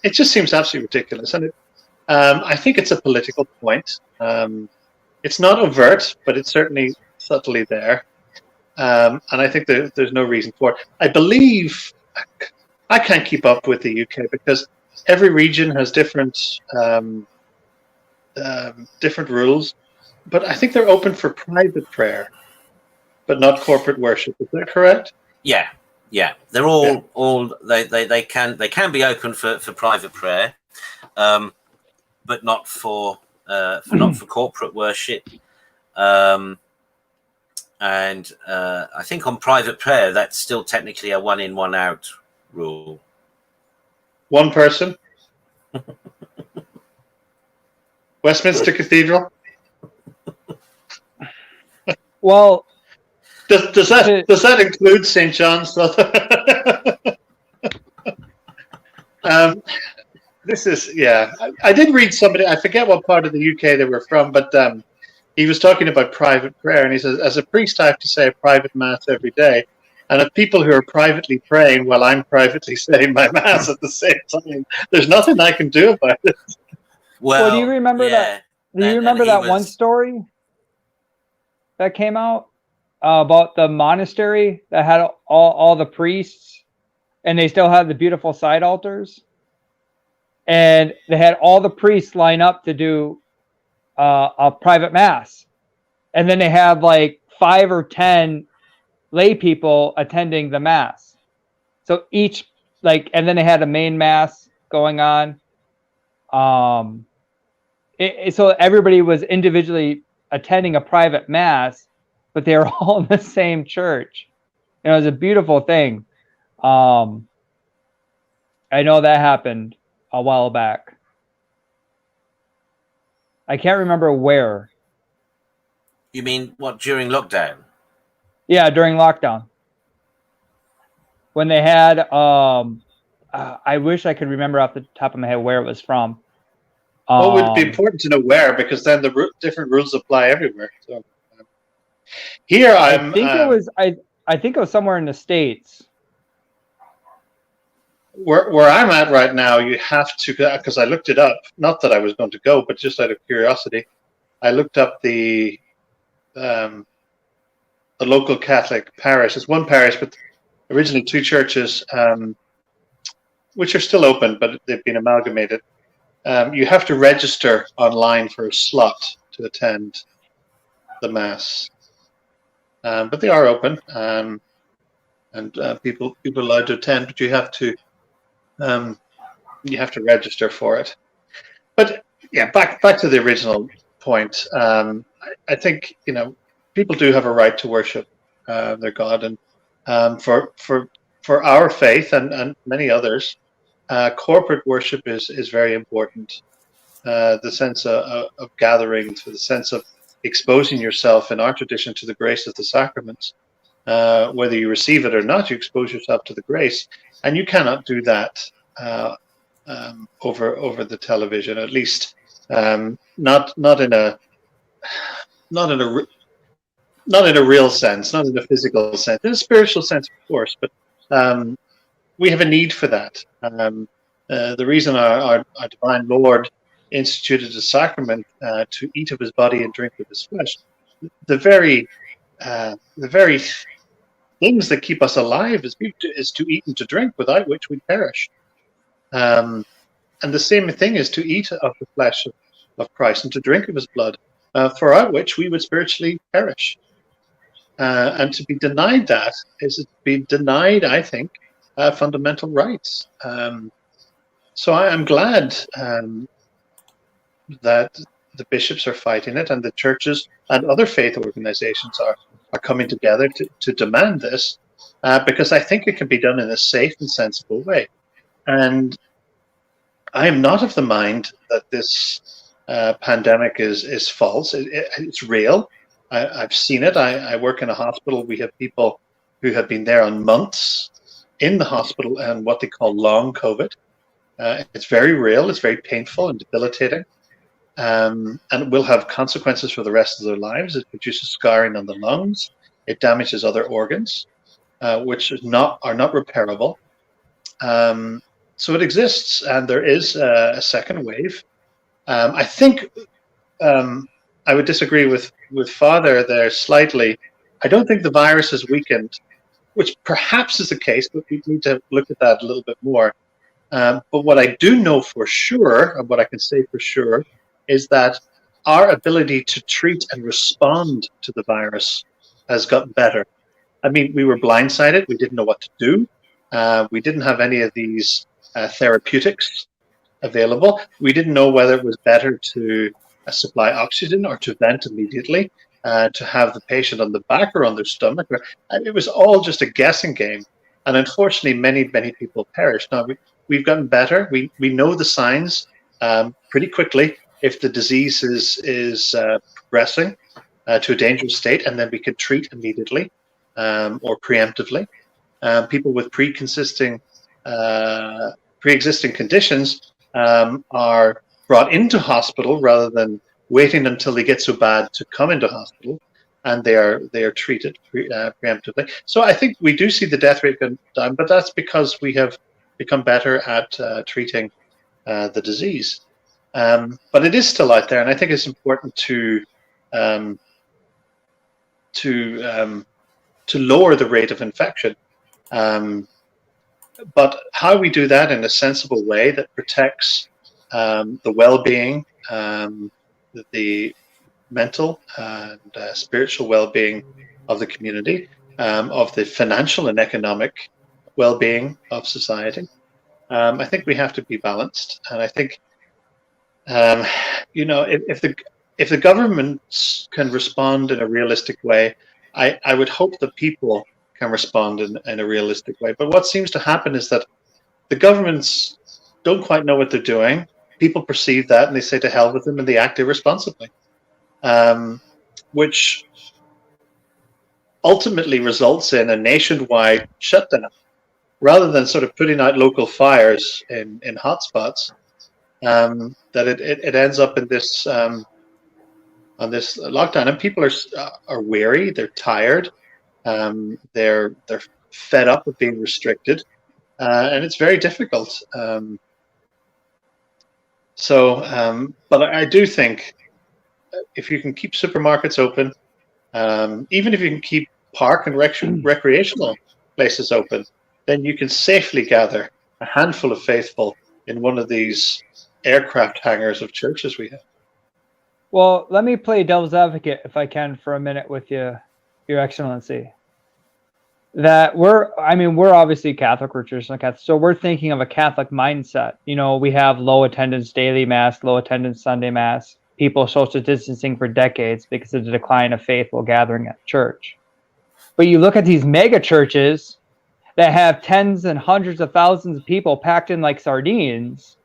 it just seems absolutely ridiculous. And I think it's a political point. It's not overt, but it's certainly subtly there. And I think there's no reason for it. I believe, I can't keep up with the UK because every region has different rules. But I think they're open for private prayer, but not corporate worship. Is that correct? Yeah, Yeah, they're all they can be open for private prayer, but not for corporate worship. And I think on private prayer, that's still technically a 1 in, 1 out rule. One person. Westminster Cathedral. Well, does that include St. John's? This is I did read somebody. I forget what part of the UK they were from, but he was talking about private prayer, and he says, as a priest, I have to say a private mass every day. And of people who are privately praying while I'm privately saying my mass at the same time, there's nothing I can do about it. Well, do you remember that? Do you remember that one story that came out about the monastery that had all the priests, and they still had the beautiful side altars, and they had all the priests line up to do a private mass, and then they have like 5 or 10 lay people attending the mass. So each and then they had a main mass going on. So everybody was individually attending a private mass, but they were all in the same church. It was a beautiful thing. I know that happened a while back. I can't remember where. You mean what, during lockdown? Yeah, during lockdown. When they had, I wish I could remember off the top of my head where it was from. Well, it would be important to know where, because then the different rules apply everywhere. So here I think it was somewhere in the States. Where I'm at right now, you have to, because I looked it up. Not that I was going to go, but just out of curiosity, I looked up the local Catholic parish. It's one parish, but originally 2 churches, which are still open, but they've been amalgamated. You have to register online for a slot to attend the mass, but they are open, and people are allowed to attend, but you have to register for it. But yeah, back to the original point. I think people do have a right to worship their God, and for our faith and many others, corporate worship is very important. The sense of gathering, for the sense of exposing yourself in our tradition to the grace of the sacraments. Whether you receive it or not, you expose yourself to the grace, and you cannot do that over the television. At least not in a real sense, not in a physical sense, in a spiritual sense, of course. But we have a need for that. The reason our divine Lord instituted a sacrament to eat of his body and drink of his flesh, the very things that keep us alive is to eat and to drink, without which we perish. And the same thing is to eat of the flesh of Christ and to drink of his blood, for out which we would spiritually perish. And to be denied that is to be denied, I think, fundamental rights. So I am glad that the bishops are fighting it, and the churches and other faith organizations are coming together to demand this, because I think it can be done in a safe and sensible way. And I am not of the mind that this pandemic is false. It's real. I've seen it. I work in a hospital. We have people who have been there on months in the hospital and what they call long COVID. It's very real. It's very painful and debilitating. And it will have consequences for the rest of their lives. It produces scarring on the lungs. It damages other organs, which are not repairable. So it exists, and there is a second wave. I think I would disagree with Father there slightly. I don't think the virus has weakened, which perhaps is the case, but we need to look at that a little bit more. But what I do know for sure, and what I can say for sure, is that our ability to treat and respond to the virus has gotten better. I mean, we were blindsided. We didn't know what to do. We didn't have any of these therapeutics available. We didn't know whether it was better to supply oxygen or to vent immediately, to have the patient on the back or on their stomach. It was all just a guessing game. And unfortunately, many, many people perished. Now, we've gotten better. We know the signs pretty quickly if the disease is progressing to a dangerous state, and then we can treat immediately or preemptively. People with pre-existing conditions are brought into hospital rather than waiting until they get so bad to come into hospital, and they are treated preemptively. So I think we do see the death rate go down, but that's because we have become better at treating the disease. But it is still out there, and I think it's important to lower the rate of infection. But how we do that in a sensible way that protects the well-being, the mental and spiritual well-being of the community, of the financial and economic well-being of society, I think we have to be balanced. And I think, if the governments can respond in a realistic way, I would hope that people can respond in a realistic way. But what seems to happen is that the governments don't quite know what they're doing. People perceive that and they say to hell with them, and they act irresponsibly, which ultimately results in a nationwide shutdown. Rather than sort of putting out local fires in hotspots, that it ends up in this on this lockdown, and people are weary, they're tired, they're fed up with being restricted, and it's very difficult. But I do think if you can keep supermarkets open, even if you can keep park and recreational places open, then you can safely gather a handful of faithful in one of these aircraft hangars of churches we have. Well, let me play devil's advocate, if I can, for a minute with you, Your Excellency. That we're obviously Catholic, we're traditional Catholic, so we're thinking of a Catholic mindset. You know, we have low attendance daily Mass, low attendance Sunday Mass, people social distancing for decades because of the decline of faith while gathering at church. But you look at these mega churches that have tens and hundreds of thousands of people packed in like sardines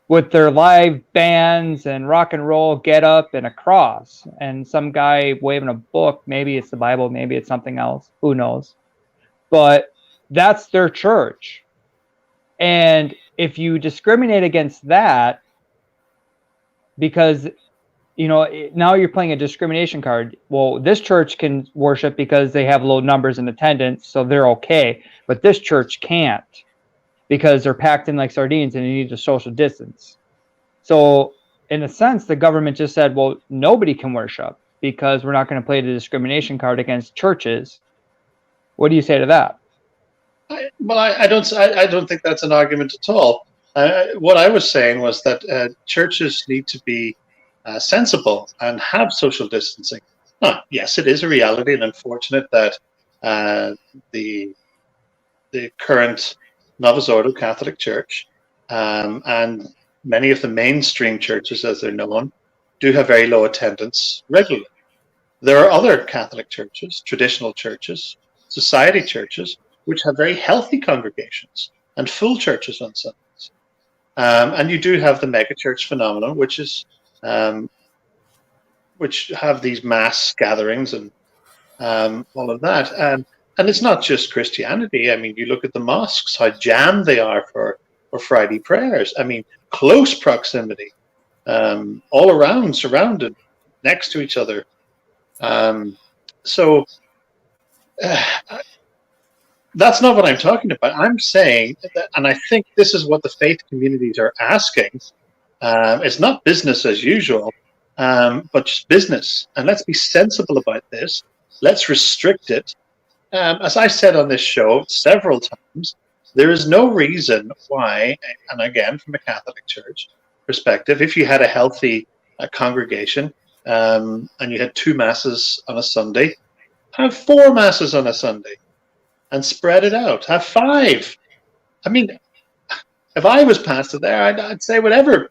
with their live bands and rock and roll get up and a cross and some guy waving a book. Maybe it's the Bible, maybe it's something else, who knows? But that's their church. And if you discriminate against that, because now you're playing a discrimination card. Well, this church can worship because they have low numbers in attendance, so they're okay. But this church can't because they're packed in like sardines and they need to social distance. So in a sense, the government just said, well, nobody can worship because we're not going to play the discrimination card against churches. What do you say to that? I don't think that's an argument at all. What I was saying was that churches need to be sensible and have social distancing. Yes, it is a reality and unfortunate that the current Novus Ordo Catholic Church and many of the mainstream churches, as they're known, do have very low attendance regularly. There are other Catholic churches, traditional churches, society churches, which have very healthy congregations and full churches on Sundays. And you do have the megachurch phenomenon, which have these mass gatherings and all of that. And it's not just Christianity. I mean, you look at the mosques, how jammed they are for Friday prayers. I mean, close proximity, all around, surrounded, next to each other. So that's not what I'm talking about. I'm saying that, and I think this is what the faith communities are asking. It's not business as usual, but just business. And let's be sensible about this. Let's restrict it. As I said on this show several times, there is no reason why, and again, from a Catholic Church perspective, if you had a healthy congregation and you had two masses on a Sunday, Have 4 masses on a Sunday and spread it out. Have 5. I mean, if I was pastor there, I'd say whatever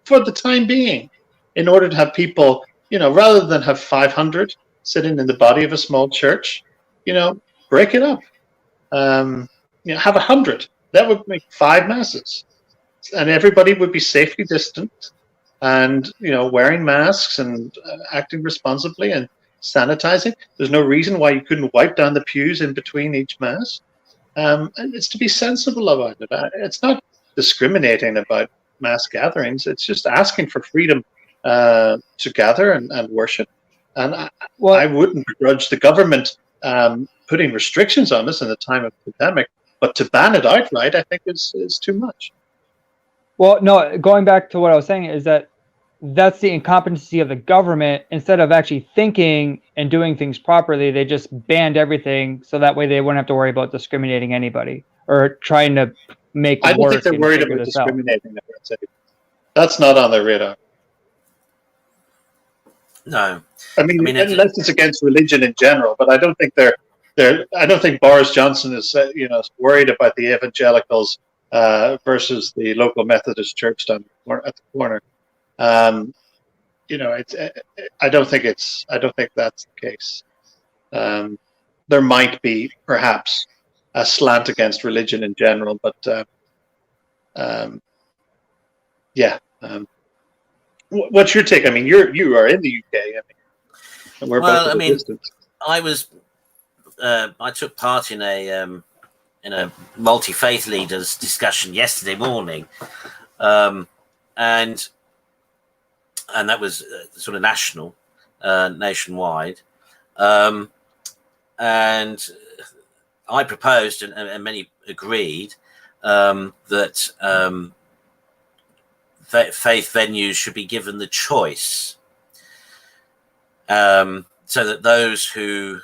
for the time being, in order to have people, rather than have 500 sitting in the body of a small church, break it up. Have 100. That would make 5 masses, and everybody would be safely distant, and wearing masks and acting responsibly and sanitizing. There's no reason why you couldn't wipe down the pews in between each mass. And it's to be sensible about it. It's not discriminating about mass gatherings. It's just asking for freedom to gather and worship. And I wouldn't begrudge the government putting restrictions on us in the time of the pandemic, but to ban it outright, I think is too much. Well, no, going back to what I was saying is that's the incompetency of the government. Instead of actually thinking and doing things properly, they just banned everything, so that way they wouldn't have to worry about discriminating anybody or trying to make it worse. I don't think they're worried about discriminating. That's not on their radar. No, I mean unless it's against religion in general, but I don't think I don't think Boris Johnson is worried about the evangelicals versus the local Methodist church down at the corner. I don't think that's the case. There might be perhaps a slant against religion in general, but what's your take? I mean, you are in the UK. And we're both at a distance. I took part in a multi-faith leaders discussion yesterday morning, and that was sort of nationwide, and I proposed, and many agreed, that faith venues should be given the choice, so that those who,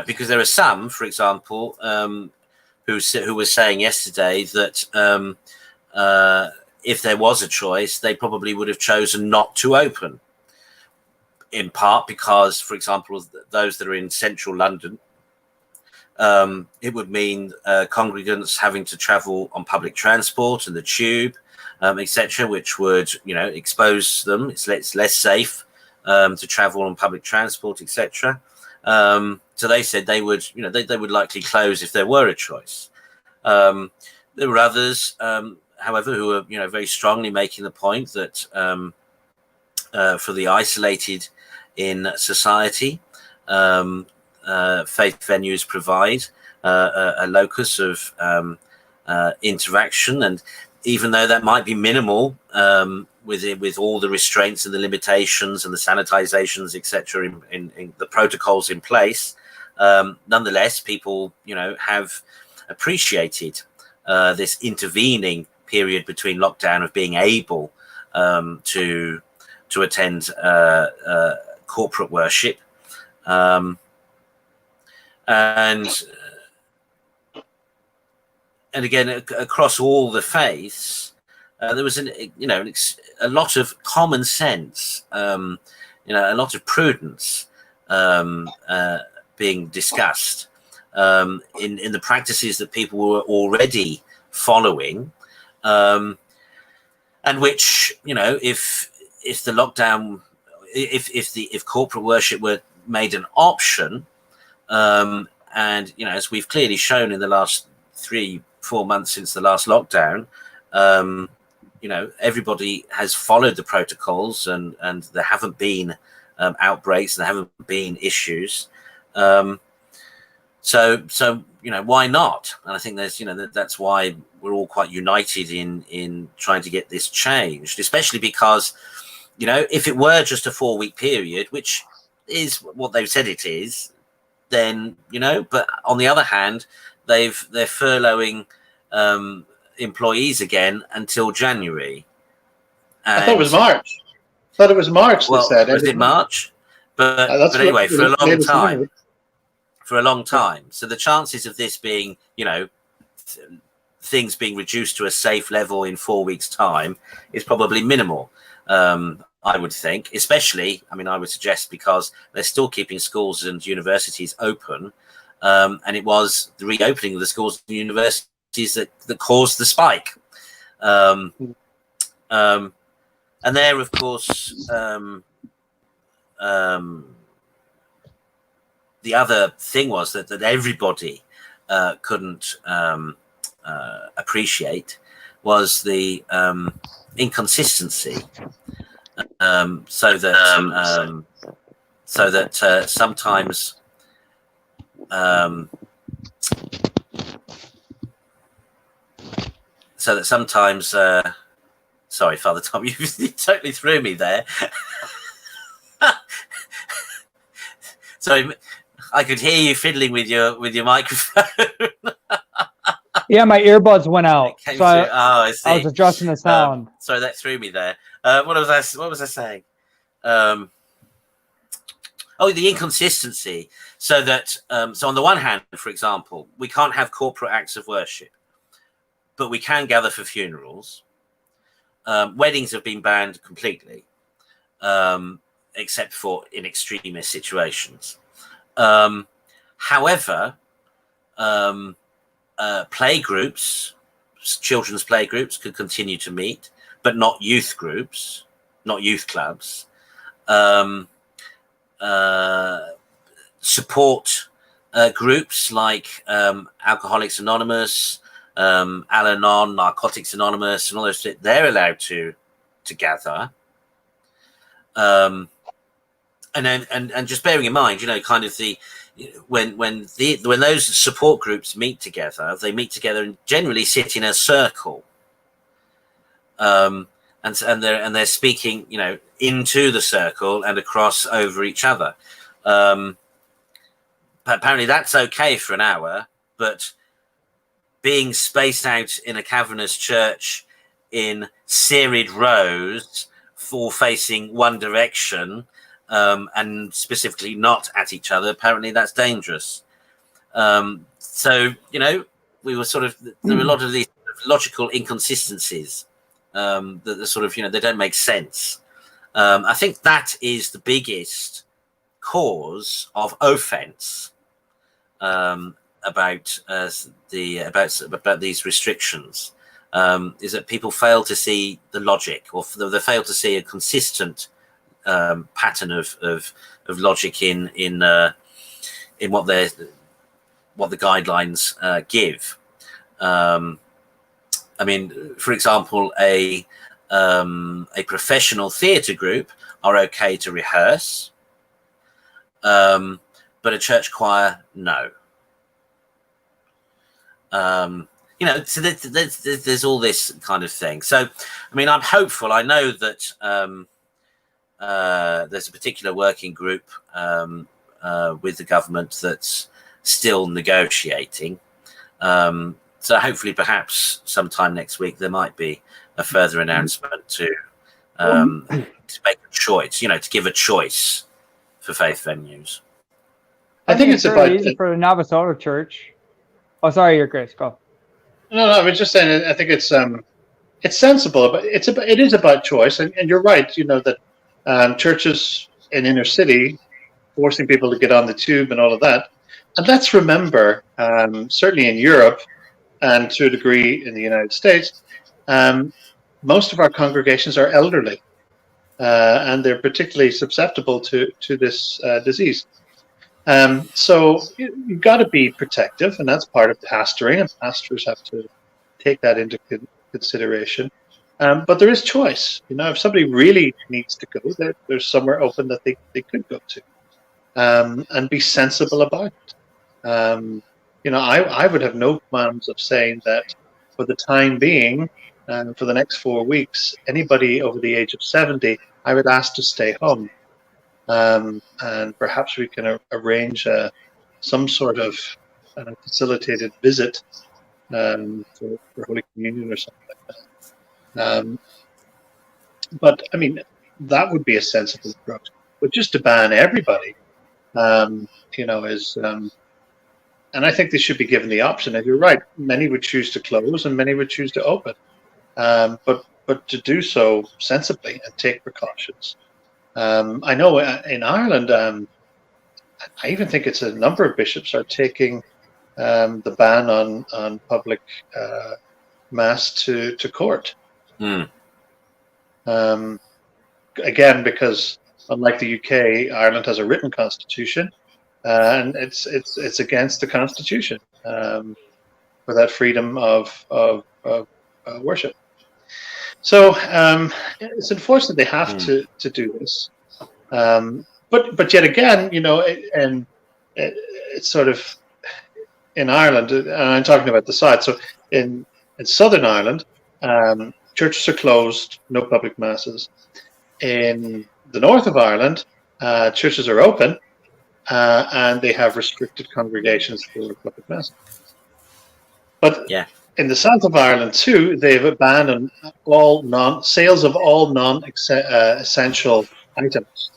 because there are some, for example, who were saying yesterday that if there was a choice, they probably would have chosen not to open, in part because, for example, those that are in central London, it would mean congregants having to travel on public transport and the tube, etc., which would, expose them. It's less safe to travel on public transport, etc. So they said they would, they would likely close if there were a choice. There were others, however, who are, very strongly making the point that for the isolated in society, faith venues provide a locus of interaction, and even though that might be minimal with all the restraints and the limitations and the sanitizations, etc., in the protocols in place, nonetheless, people, have appreciated this intervening period between lockdown of being able to attend corporate worship, and again across all the faiths, there was a lot of common sense, a lot of prudence being discussed in the practices that people were already following, and which, if the lockdown, if corporate worship were made an option, and as we've clearly shown in the last 3-4 months since the last lockdown, everybody has followed the protocols, and there haven't been outbreaks, and there haven't been issues. So why not? And I think there's, that's why we're all quite united in trying to get this changed, especially because, if it were just a 4-week period, which is what they've said it is, then, but on the other hand, they're furloughing employees again until January. And, I thought it was March. Well, they said. Was it March? But anyway, for a long time. So the chances of this being, things being reduced to a safe level in 4 weeks' time is probably minimal. I would think, especially, I mean, I would suggest because they're still keeping schools and universities open. And it was the reopening of the schools and universities that caused the spike. And there, of course, the other thing was that everybody couldn't appreciate was the inconsistency. So that sometimes sorry, Father Tom, you totally threw me there. Sorry, I could hear you fiddling with your microphone. Yeah, my earbuds went out, so I see. I was adjusting the sound. Sorry, that threw me there. What was I saying? The inconsistency. So that so on the one hand, for example, we can't have corporate acts of worship, but we can gather for funerals. Weddings have been banned completely, except for in extremist situations. However, play groups, children's play groups, could continue to meet, but not youth groups, not youth clubs. Support groups like Alcoholics Anonymous, Al-Anon, Narcotics Anonymous, and all those, they're allowed to gather. And just bearing in mind, kind of when those support groups meet together, they meet together and generally sit in a circle. And they're speaking, into the circle and across over each other. Apparently that's okay for an hour, but being spaced out in a cavernous church in serried rows, all facing one direction, and specifically not at each other, apparently that's dangerous. So, we were there were a lot of these logical inconsistencies that are sort of, they don't make sense. I think that is the biggest cause of offense about these restrictions, is that people fail to see the logic, or they fail to see a consistent pattern of logic in what the guidelines give. I mean, for example, a professional theatre group are okay to rehearse, but a church choir, no. So there's all this kind of thing. So, I mean, I'm hopeful. I know that there's a particular working group with the government that's still negotiating. So hopefully, perhaps sometime next week, there might be a further announcement to make a choice, to give a choice for faith venues. I think it's about easy for the Navajo Church. Oh, sorry, your Grace. Go. No, I was just saying. I think it's sensible, but it is about choice, and you're right. That churches in inner city forcing people to get on the tube and all of that. And let's remember, certainly in Europe and to a degree in the United States, most of our congregations are elderly, and they're particularly susceptible to this disease. So you've got to be protective, and that's part of pastoring, and pastors have to take that into consideration. But there is choice. If somebody really needs to go, there's somewhere open that they could go to, and be sensible about it. I would have no qualms of saying that for the time being, and for the next 4 weeks, anybody over the age of 70, I would ask to stay home. And perhaps we can arrange some sort of facilitated visit for Holy Communion or something like that. But I mean, that would be a sensible approach. But just to ban everybody, is, and I think they should be given the option. And you're right, many would choose to close, and many would choose to open. But but to do so sensibly and take precautions. I know in Ireland, I even think it's a number of bishops are taking the ban on public mass to court. Mm. Again, because unlike the UK, Ireland has a written constitution, and it's against the constitution for that freedom of worship. So it's unfortunate they have to do this. But yet again, it's sort of in Ireland, and I'm talking about the South. So in Southern Ireland, churches are closed, no public masses. In the north of Ireland, churches are open, and they have restricted congregations for public masses. But in the south of Ireland too, they've abandoned all sales of all non-essential items.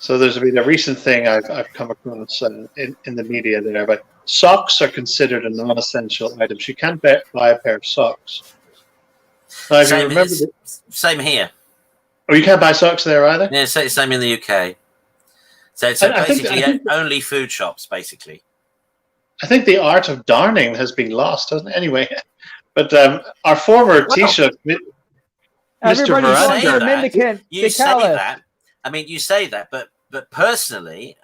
So there's been a recent thing I've come across in the media there, but socks are considered a non-essential item. You can't buy a pair of socks. Now, Same here. Oh, you can't buy socks there either? Yeah, same in the UK. So basically only food shops, basically. I think the art of darning has been lost, hasn't it? Anyway, but our former Taoiseach, Mr. Veranda, you say that. I mean, you say that, but personally,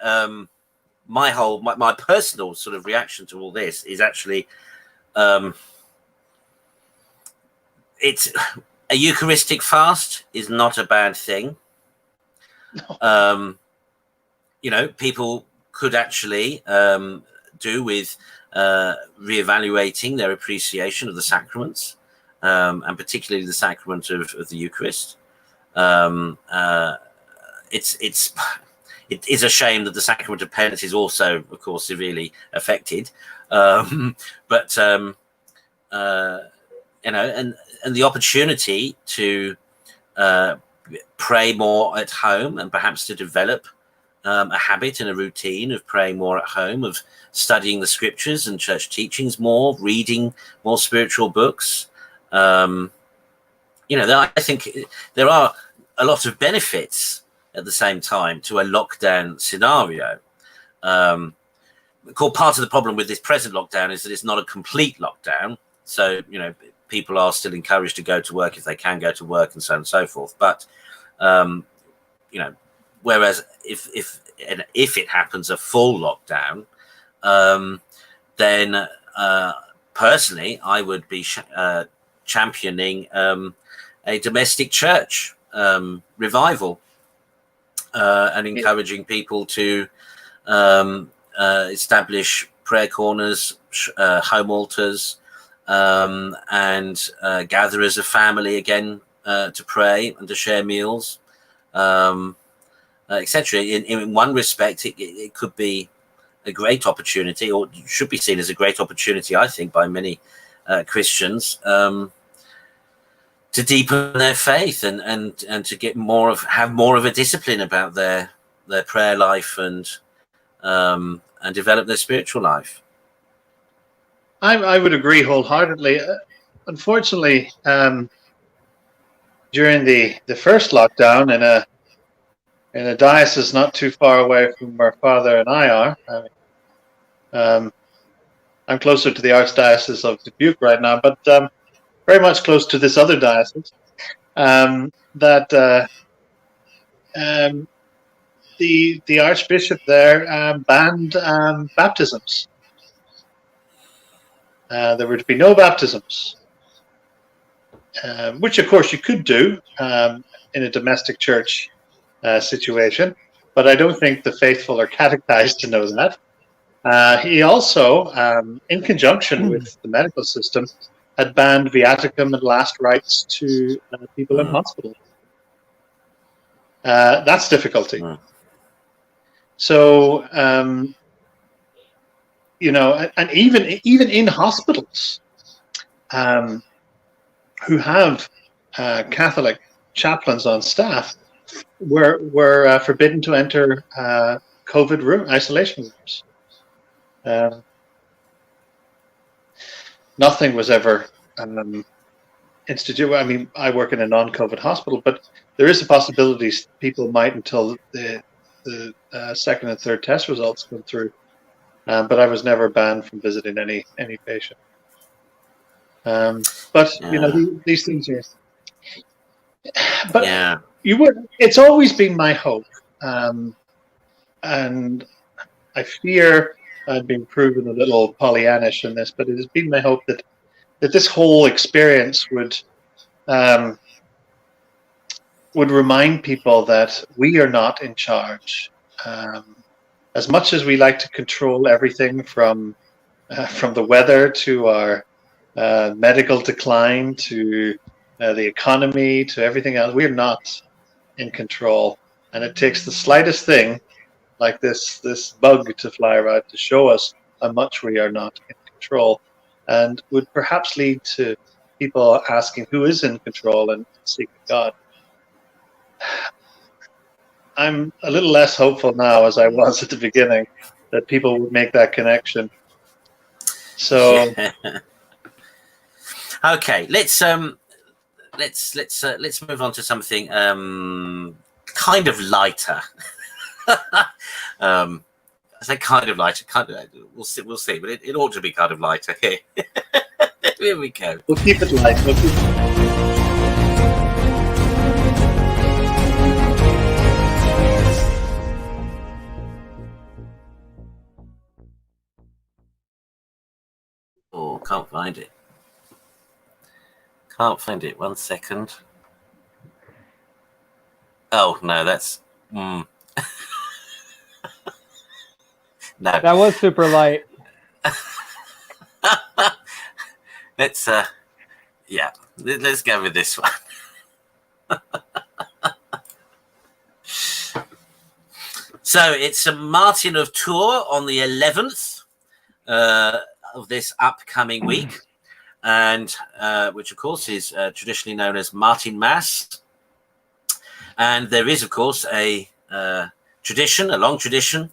my personal sort of reaction to all this is actually, it's a Eucharistic fast is not a bad thing. No. People could actually do with reevaluating their appreciation of the sacraments, and particularly the sacrament of the Eucharist. It is a shame that the sacrament of penance is also, of course, severely affected. And the opportunity to pray more at home and perhaps to develop a habit and a routine of praying more at home, of studying the scriptures and church teachings more, reading more spiritual books. I think there are a lot of benefits at the same time to a lockdown scenario. Part of the problem with this present lockdown is that it's not a complete lockdown. So, people are still encouraged to go to work if they can go to work and so on and so forth. But, whereas if it happens a full lockdown, then personally, I would be championing a domestic church revival and encouraging people to establish prayer corners, home altars, and gather as a family again to pray and to share meals, etc. In one respect, it could be a great opportunity, or should be seen as a great opportunity, I think, by many Christians to deepen their faith and to get have more of a discipline about their prayer life and develop their spiritual life. I would agree wholeheartedly. Unfortunately, during the first lockdown in a diocese not too far away from where Father and I are, I'm closer to the Archdiocese of Dubuque right now, but very much close to this other diocese, that the Archbishop there banned baptisms. There were to be no baptisms, which of course you could do in a domestic church situation, but I don't think the faithful are catechized to know that. He also, in conjunction with the medical system, had banned viaticum and last rites to people in hospital. That's difficulty. So, and even in hospitals, who have Catholic chaplains on staff, were forbidden to enter COVID isolation rooms. Nothing was ever institute. I mean, I work in a non-COVID hospital, but there is a possibility people might until the second and third test results come through. But I was never banned from visiting any patient. But you know, these things are. But Yeah. It's always been my hope, and I fear I've been proven a little Pollyannish in this, but it has been my hope that this whole experience would remind people that we are not in charge. As much as we like to control everything from the weather to our medical decline to the economy to everything else, we're not in control. And it takes the slightest thing, like this bug to fly around, to show us how much we are not in control, and would perhaps lead to people asking who is in control and seeking God. I'm a little less hopeful now, as I was at the beginning, that people would make that connection. So, yeah. Okay, let's move on to something kind of lighter. I say kind of lighter. We'll see, but it ought to be kind of lighter. Here, here we go. We'll keep it light. Oh, can't find it. Can't find it. 1 second. Oh no, that's no. That was super light. Let's yeah, let's go with this one. So it's a Martin of Tours on the 11th of this upcoming week, and which of course is traditionally known as Martin Mass. And there is, of course, a tradition, a long tradition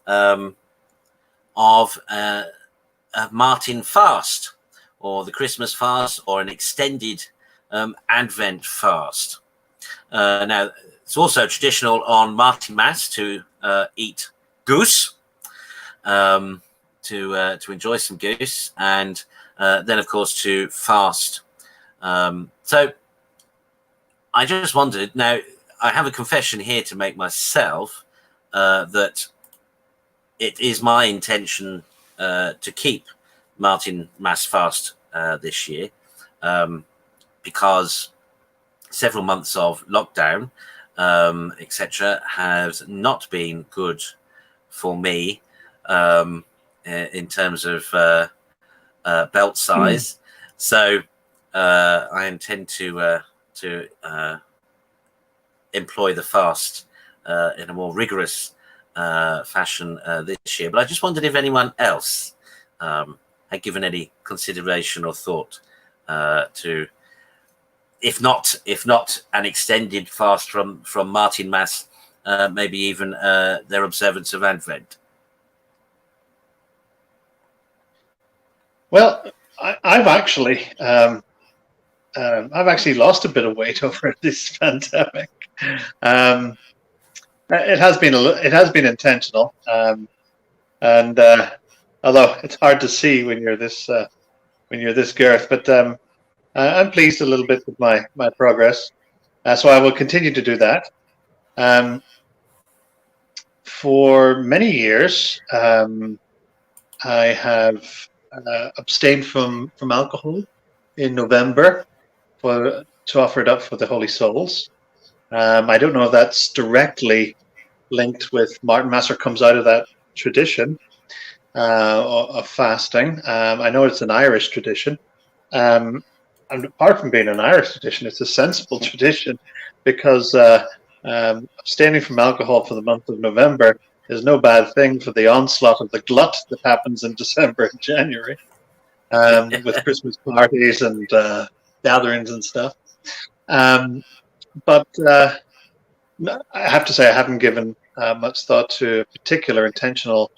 of a Martin fast, or the Christmas fast, or an extended Advent fast. Now, it's also traditional on Martin Mass to eat goose, to enjoy some goose, and then, of course, to fast. So I just wondered, now, I have a confession here to make myself, that it is my intention to keep Martin Mass fast this year, because several months of lockdown, etc., has not been good for me in terms of belt size. So I intend to employ the fast in a more rigorous fashion this year. But I just wondered if anyone else had given any consideration or thought to, if not an extended fast from Martin Mass, maybe even their observance of Advent. Well, I've actually lost a bit of weight over this pandemic. It has been intentional, and although it's hard to see when you're this girth, but I'm pleased a little bit with my progress, so I will continue to do that. For many years, I have abstained from alcohol in November to offer it up for the Holy Souls. I don't know if that's directly linked with Martin Mass or comes out of that tradition of fasting. I know it's an Irish tradition. And apart from being an Irish tradition, it's a sensible tradition, because abstaining from alcohol for the month of November is no bad thing for the onslaught of the glut that happens in December and January, with Christmas parties and gatherings and stuff. But I have to say I haven't given much thought to a particular intentional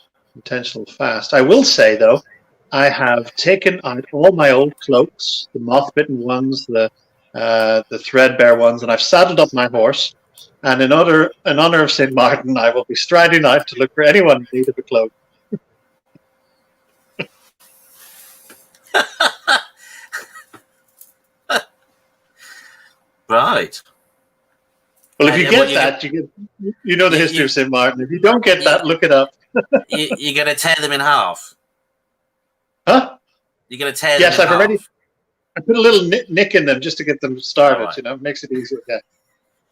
fast. I will say, though, I have taken out all my old cloaks, the moth-bitten ones, the threadbare ones, and I've saddled up my horse. And in honor of St. Martin, I will be striding out to look for anyone in need of a cloak. Right. Well, if you get that, you know the history of St. Martin. If you don't get that, look it up. You're going to tear them in half. Huh? You're going to tear them in half. Yes, I put a little nick in them just to get them started. Right. You know, makes it easier. Yeah.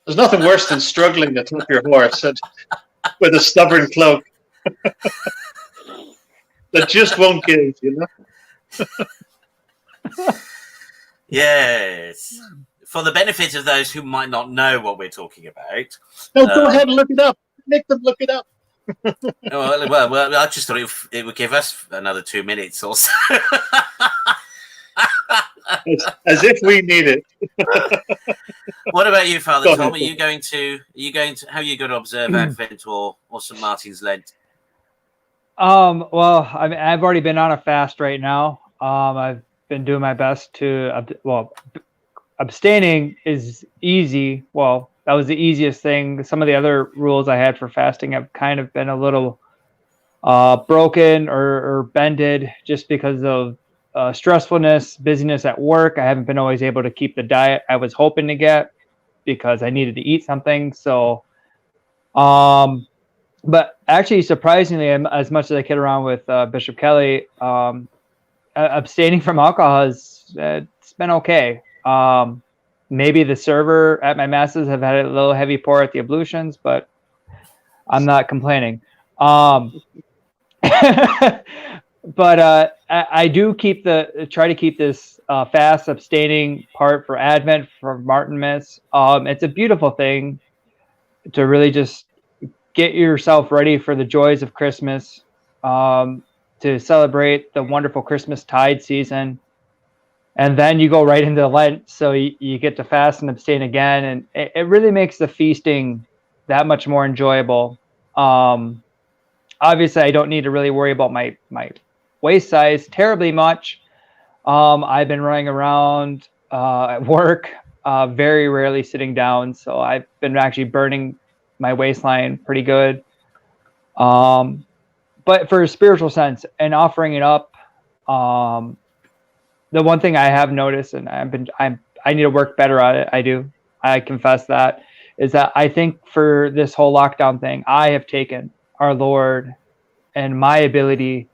There's nothing worse than struggling to flip your horse with a stubborn cloak that just won't give. You know. Yes. For the benefit of those who might not know what we're talking about. No, go ahead and look it up. Make them look it up. well, I just thought it would give us another 2 minutes or so. As if we need it. What about you, Father Tom? Are you going to how are you going to observe Advent or St. Martin's Lent? Well, I've already been on a fast right now. I've been doing my best to abstaining is easy. Well, that was the easiest thing. Some of the other rules I had for fasting have kind of been a little broken or bended just because of stressfulness, busyness at work. I haven't been always able to keep the diet I was hoping to get because I needed to eat something. So, but actually, surprisingly, as much as I kid around with Bishop Kelly, abstaining from alcohol it's been okay. Maybe the server at my masses have had a little heavy pour at the ablutions, but I'm not complaining. But I do try to keep this fast abstaining part for Advent, for Martinmas. It's a beautiful thing to really just get yourself ready for the joys of Christmas, to celebrate the wonderful Christmas tide season. And then you go right into Lent, so you get to fast and abstain again, and it really makes the feasting that much more enjoyable. Obviously, I don't need to really worry about my waist size terribly much. I've been running around at work, very rarely sitting down, so I've been actually burning my waistline pretty good. But for a spiritual sense and offering it up, the one thing I have noticed, and I need to work better at it. I confess that, is that I think for this whole lockdown thing, I have taken our Lord and my ability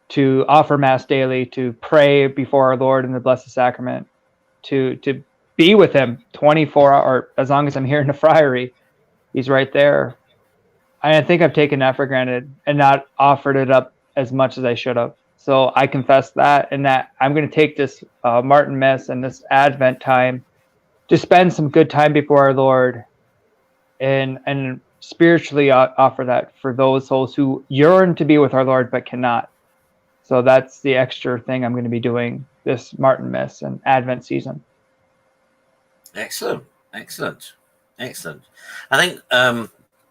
to offer Mass daily, to pray before our Lord in the Blessed Sacrament, to be with Him 24 hours, or as long as I'm here in the friary, He's right there. I think I've taken that for granted and not offered it up as much as I should have. So I confess that, and that I'm going to take this Martinmas and this Advent time to spend some good time before our Lord, and spiritually offer that for those souls who yearn to be with our Lord but cannot. So that's the extra thing I'm going to be doing this Martinmas and Advent season. Excellent. I think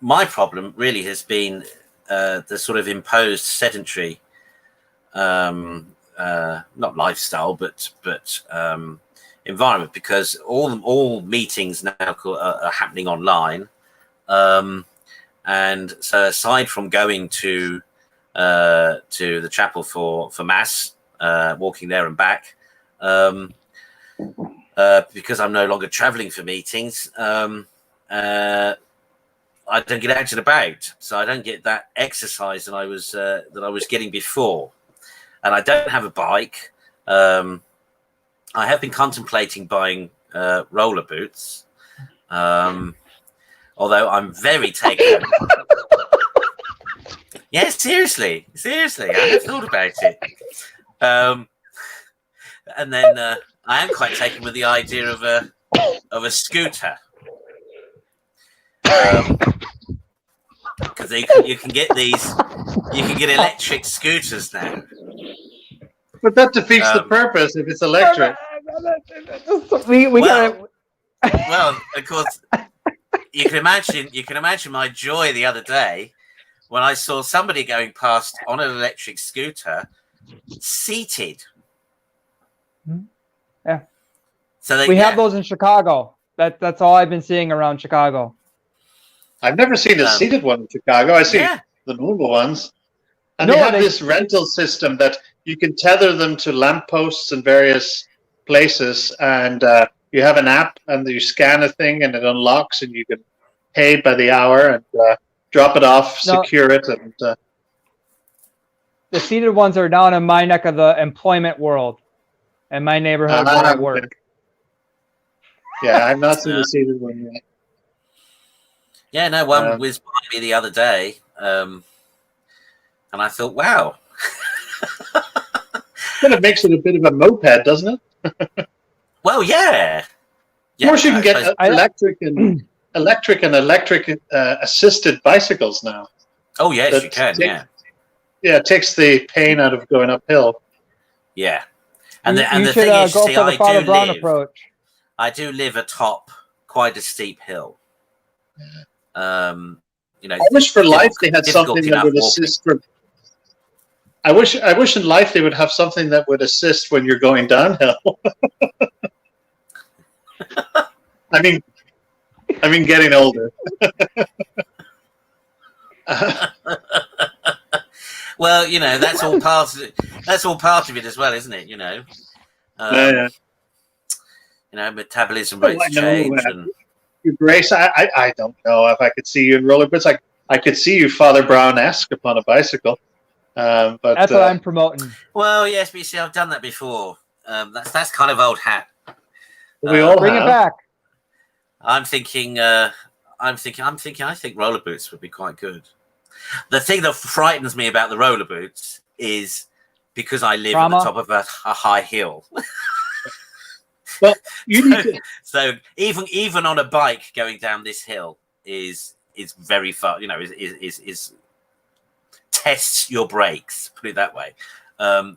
my problem really has been the sort of imposed sedentary, not lifestyle, but environment, because all meetings now are happening online, and so aside from going to the chapel for Mass, walking there and back, because I'm no longer traveling for meetings, I don't get out and about, so I don't get that exercise that I was getting before, and I don't have a bike. I have been contemplating buying roller boots, although I'm very taken. Yeah, seriously, I have thought about it, and then I am quite taken with the idea of a scooter. Because you can get electric scooters now. But that defeats the purpose if it's electric. Well, of course, you can imagine my joy the other day when I saw somebody going past on an electric scooter seated. Yeah. So we have those in Chicago. That's all I've been seeing around Chicago. I've never seen a seated one in Chicago. I see the normal ones. And they have this rental system that you can tether them to lampposts in various places, and you have an app, and you scan a thing, and it unlocks, and you can pay by the hour and drop it off, secure it. And the seated ones are down in my neck of the employment world, in my neighborhood where I work. Yeah, I've not seen a seated one yet. Yeah, no, one was by me the other day, and I thought, wow. Kind of makes it a bit of a moped, doesn't it? Well, yeah. Of course, you can get electric assisted bicycles now. Oh, yes, you can, Yeah, it takes the pain out of going uphill. Yeah. And the you thing is, go for the Father Brown approach. I do live atop quite a steep hill. I wish for life they had something that would assist. I wish in life they would have something that would assist when you're going downhill. I mean, getting older. Well, that's all part of it. That's all part of it as well, isn't it? Metabolism rates change. Grace, I don't know if I could see you in rollerblades. I could see you Father Brown-esque upon a bicycle. But that's what I'm promoting. Well, yes, but you see, I've done that before. That's kind of old hat. We all bring it back. I think roller boots would be quite good. The thing that frightens me about the roller boots is because I live at the top of a high hill. Well, you need to... So even on a bike going down this hill is very far. Is tests your brakes. Put it that way.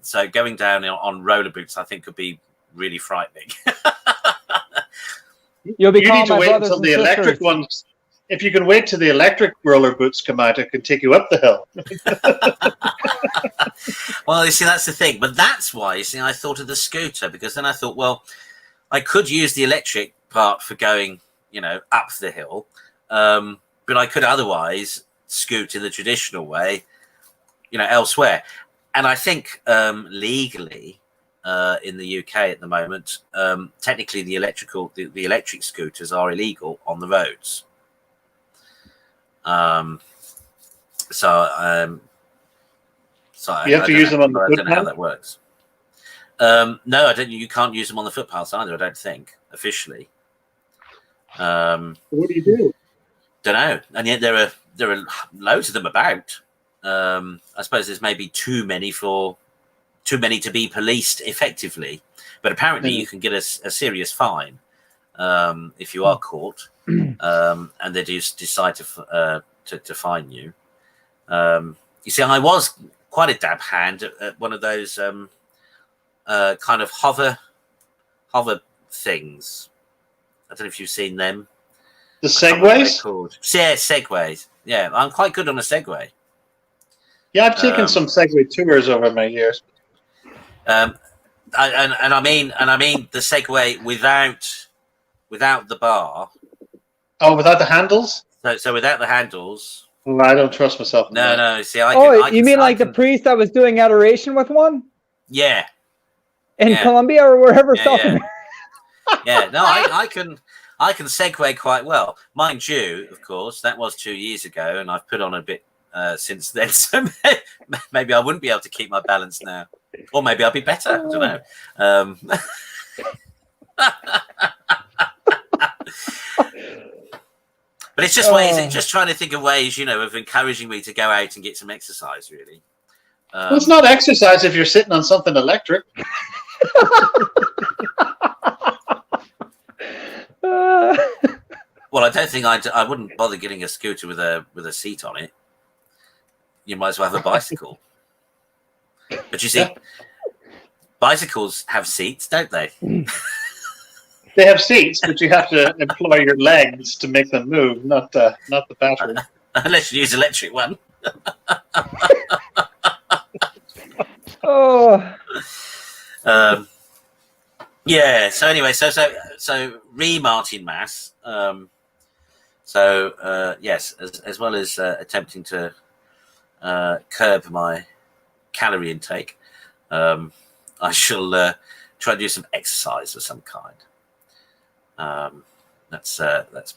So going down on roller boots, I think, could be really frightening. You need to wait until the electric ones. If you can wait till the electric roller boots come out, it can take you up the hill. Well, you see, that's the thing. But that's why, I thought of the scooter, because then I thought, well, I could use the electric part for going, up the hill. But I could otherwise scoot in the traditional way, elsewhere. And I think legally in the UK at the moment, technically the electric scooters are illegal on the roads. So you have to use them on the footpath? I don't know how that works. No, I don't. You can't use them on the footpaths either. I don't think officially. What do you do? Don't know. And yet there are loads of them about. I suppose there's maybe too many to be policed effectively. But apparently you can get a serious fine if you are caught, and they do decide to fine you. You see, I was quite a dab hand at one of those kind of hover things. I don't know if you've seen them. The Segways? Yeah, Segways. Yeah, I'm quite good on a Segway. Yeah, I've taken some Segway tours over my years. I mean the Segway without the bar. Oh, without the handles? So without the handles. Well, I don't trust myself. No. See, you mean the priest that was doing adoration with one? Yeah. In Colombia or wherever South America. Yeah. No, I can segue quite well. Mind you, of course, that was 2 years ago, and I've put on a bit since then. So maybe I wouldn't be able to keep my balance now, or maybe I'll be better. I don't know. But it's just ways. It's just trying to think of ways, of encouraging me to go out and get some exercise. Really. Well, it's not exercise if you're sitting on something electric. Well, I don't think I wouldn't bother getting a scooter with a seat on it. You might as well have a bicycle. But you see, bicycles have seats, don't they? They have seats, but you have to employ your legs to make them move, not the battery. Unless you use electric one. Oh, Yeah. So anyway, so re-Martin Mass. Yes, as well as attempting to curb my calorie intake, I shall try to do some exercise of some kind. That's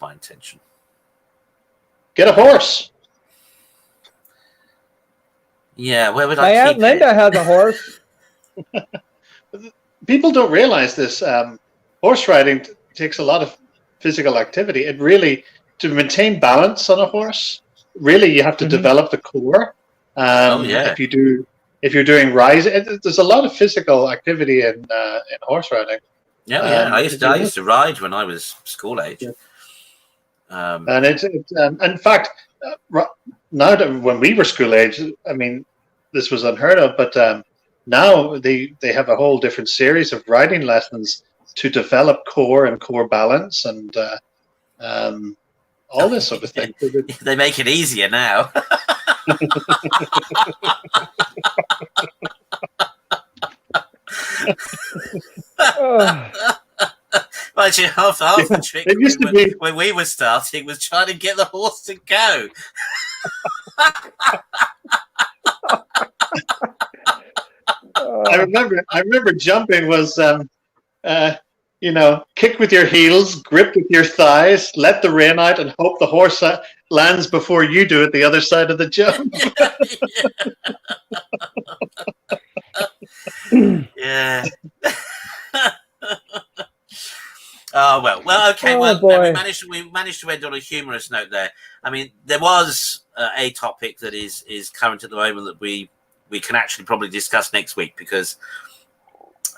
my intention. Get a horse. Yeah, where would my I Aunt keep Linda it? has a horse. People don't realize this. Horse riding takes a lot of physical activity. It really, to maintain balance on a horse, really you have to develop the core. Oh yeah. If you're doing rise, there's a lot of physical activity in horse riding. Yeah, yeah. I used to ride when I was school age. Yeah. And in fact, now that when we were school age, I mean, this was unheard of, but now they have a whole different series of riding lessons to develop core and core balance and all this sort of thing. They make it easier now. Actually, half the trick when we were starting was trying to get the horse to go. I remember jumping was kick with your heels, grip with your thighs, let the rein out, and hope the horse lands before you do at the other side of the jump. Yeah. Oh well. Okay. Oh, well, boy. we managed to end on a humorous note there. I mean, there was a topic that is current at the moment that we can actually probably discuss next week, because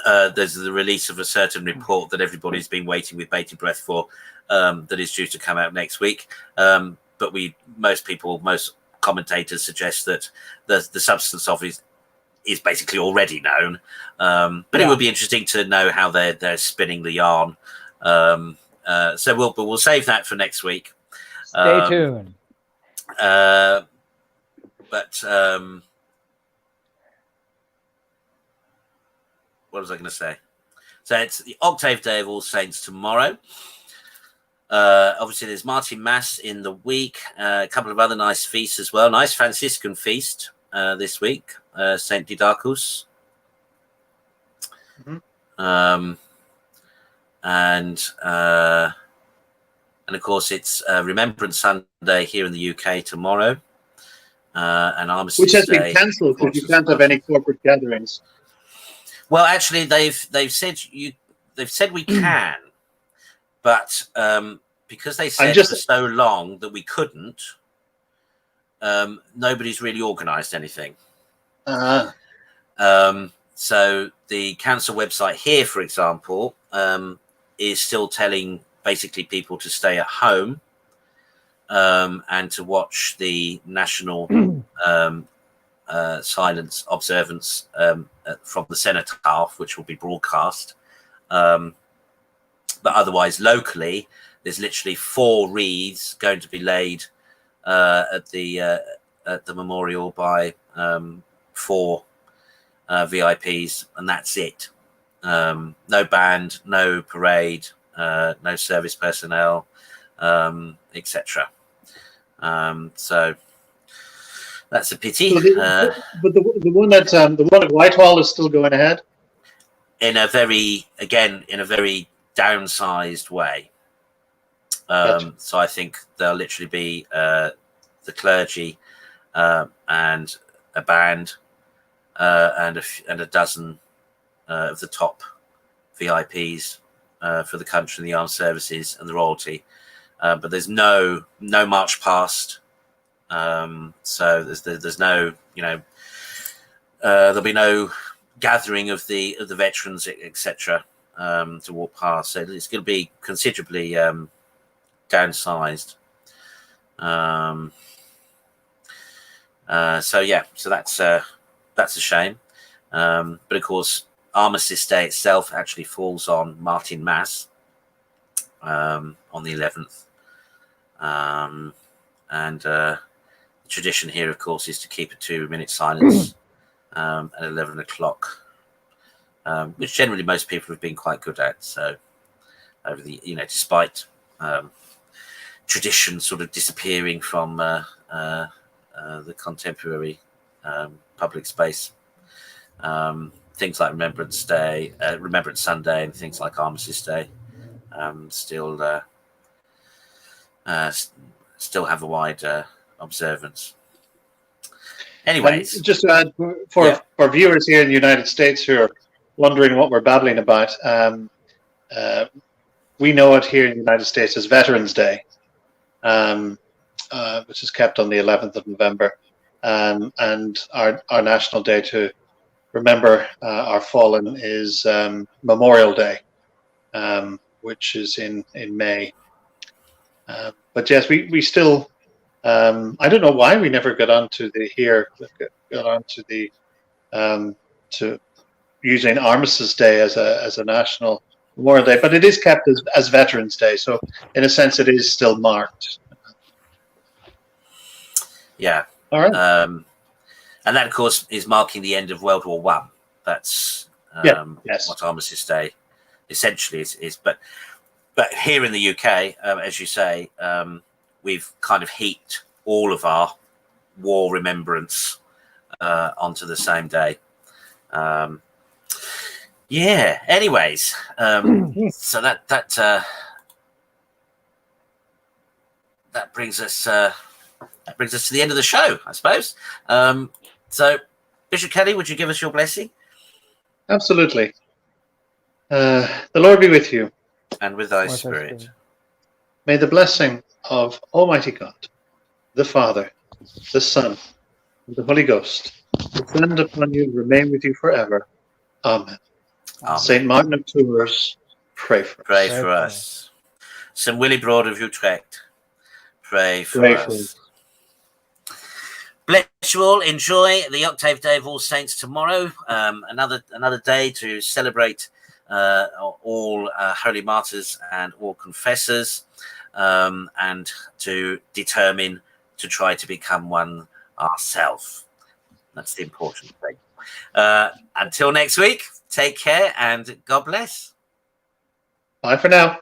there's the release of a certain report that everybody's been waiting with bated breath for, that is due to come out next week. But most commentators suggest that the substance of it is basically already known. But it would be interesting to know how they're spinning the yarn. So we'll save that for next week. Stay tuned. But what was I going to say? So it's the Octave Day of All Saints tomorrow. Obviously, there's Martin Mass in the week. A couple of other nice feasts as well. Nice Franciscan feast this week, Saint Didacus. Mm-hmm. And of course, it's Remembrance Sunday here in the UK tomorrow. And Armistice Which has Day, been cancelled because you can't have any corporate gatherings. Well, actually, they've said we can, but because they said for so long that we couldn't, nobody's really organised anything. So the council website here, for example, is still telling basically people to stay at home and to watch the national silence observance from the cenotaph, which will be broadcast. But otherwise, locally, there's literally 4 wreaths going to be laid at the memorial by 4 VIPs, and that's it. No band, no parade, no service personnel, etc. So that's a pity. But the one at Whitehall is still going ahead in a very downsized way. Gotcha. So I think there'll literally be the clergy and a band and a dozen of the top VIPs for the country and the armed services and the royalty. But there's no march past. So there's no, there'll be no gathering of the veterans, etc. To walk past. So it's going to be considerably downsized. So that's a shame. But of course, Armistice Day itself actually falls on Martin Mass on the 11th. And the tradition here, of course, is to keep a 2-minute silence at 11 o'clock, which generally most people have been quite good at. So over the, despite tradition sort of disappearing from the contemporary public space, things like Remembrance Day, Remembrance Sunday, and things like Armistice Day still have a wide observance. Anyways, and just to add for viewers here in the United States who are wondering what we're babbling about, we know it here in the United States as Veterans Day, which is kept on the 11th of November, and our national day to remember our fallen is Memorial Day, which is in May. But yes, we still. I don't know why we never got onto the to using Armistice Day as a national Memorial Day, but it is kept as Veterans Day, so in a sense it is still marked. Yeah. All right. And that, of course, is marking the end of World War One. That's yes. what Armistice Day essentially is. But here in the UK, as you say, we've kind of heaped all of our war remembrance onto the same day. Anyways, so that brings us to the end of the show, I suppose. So, Bishop Kelly, would you give us your blessing? Absolutely. The Lord be with you. And with thy spirit. May the blessing of Almighty God, the Father, the Son, and the Holy Ghost descend upon you and remain with you forever. Amen. Amen. Saint Martin of Tours, pray for us. Pray for us. St. Willibrord of Utrecht, pray for us. Bless you all. Enjoy the Octave Day of All Saints tomorrow. Another day to celebrate all holy martyrs and all confessors, and to determine to try to become one ourselves. That's the important thing. Until next week, take care and God bless. Bye for now.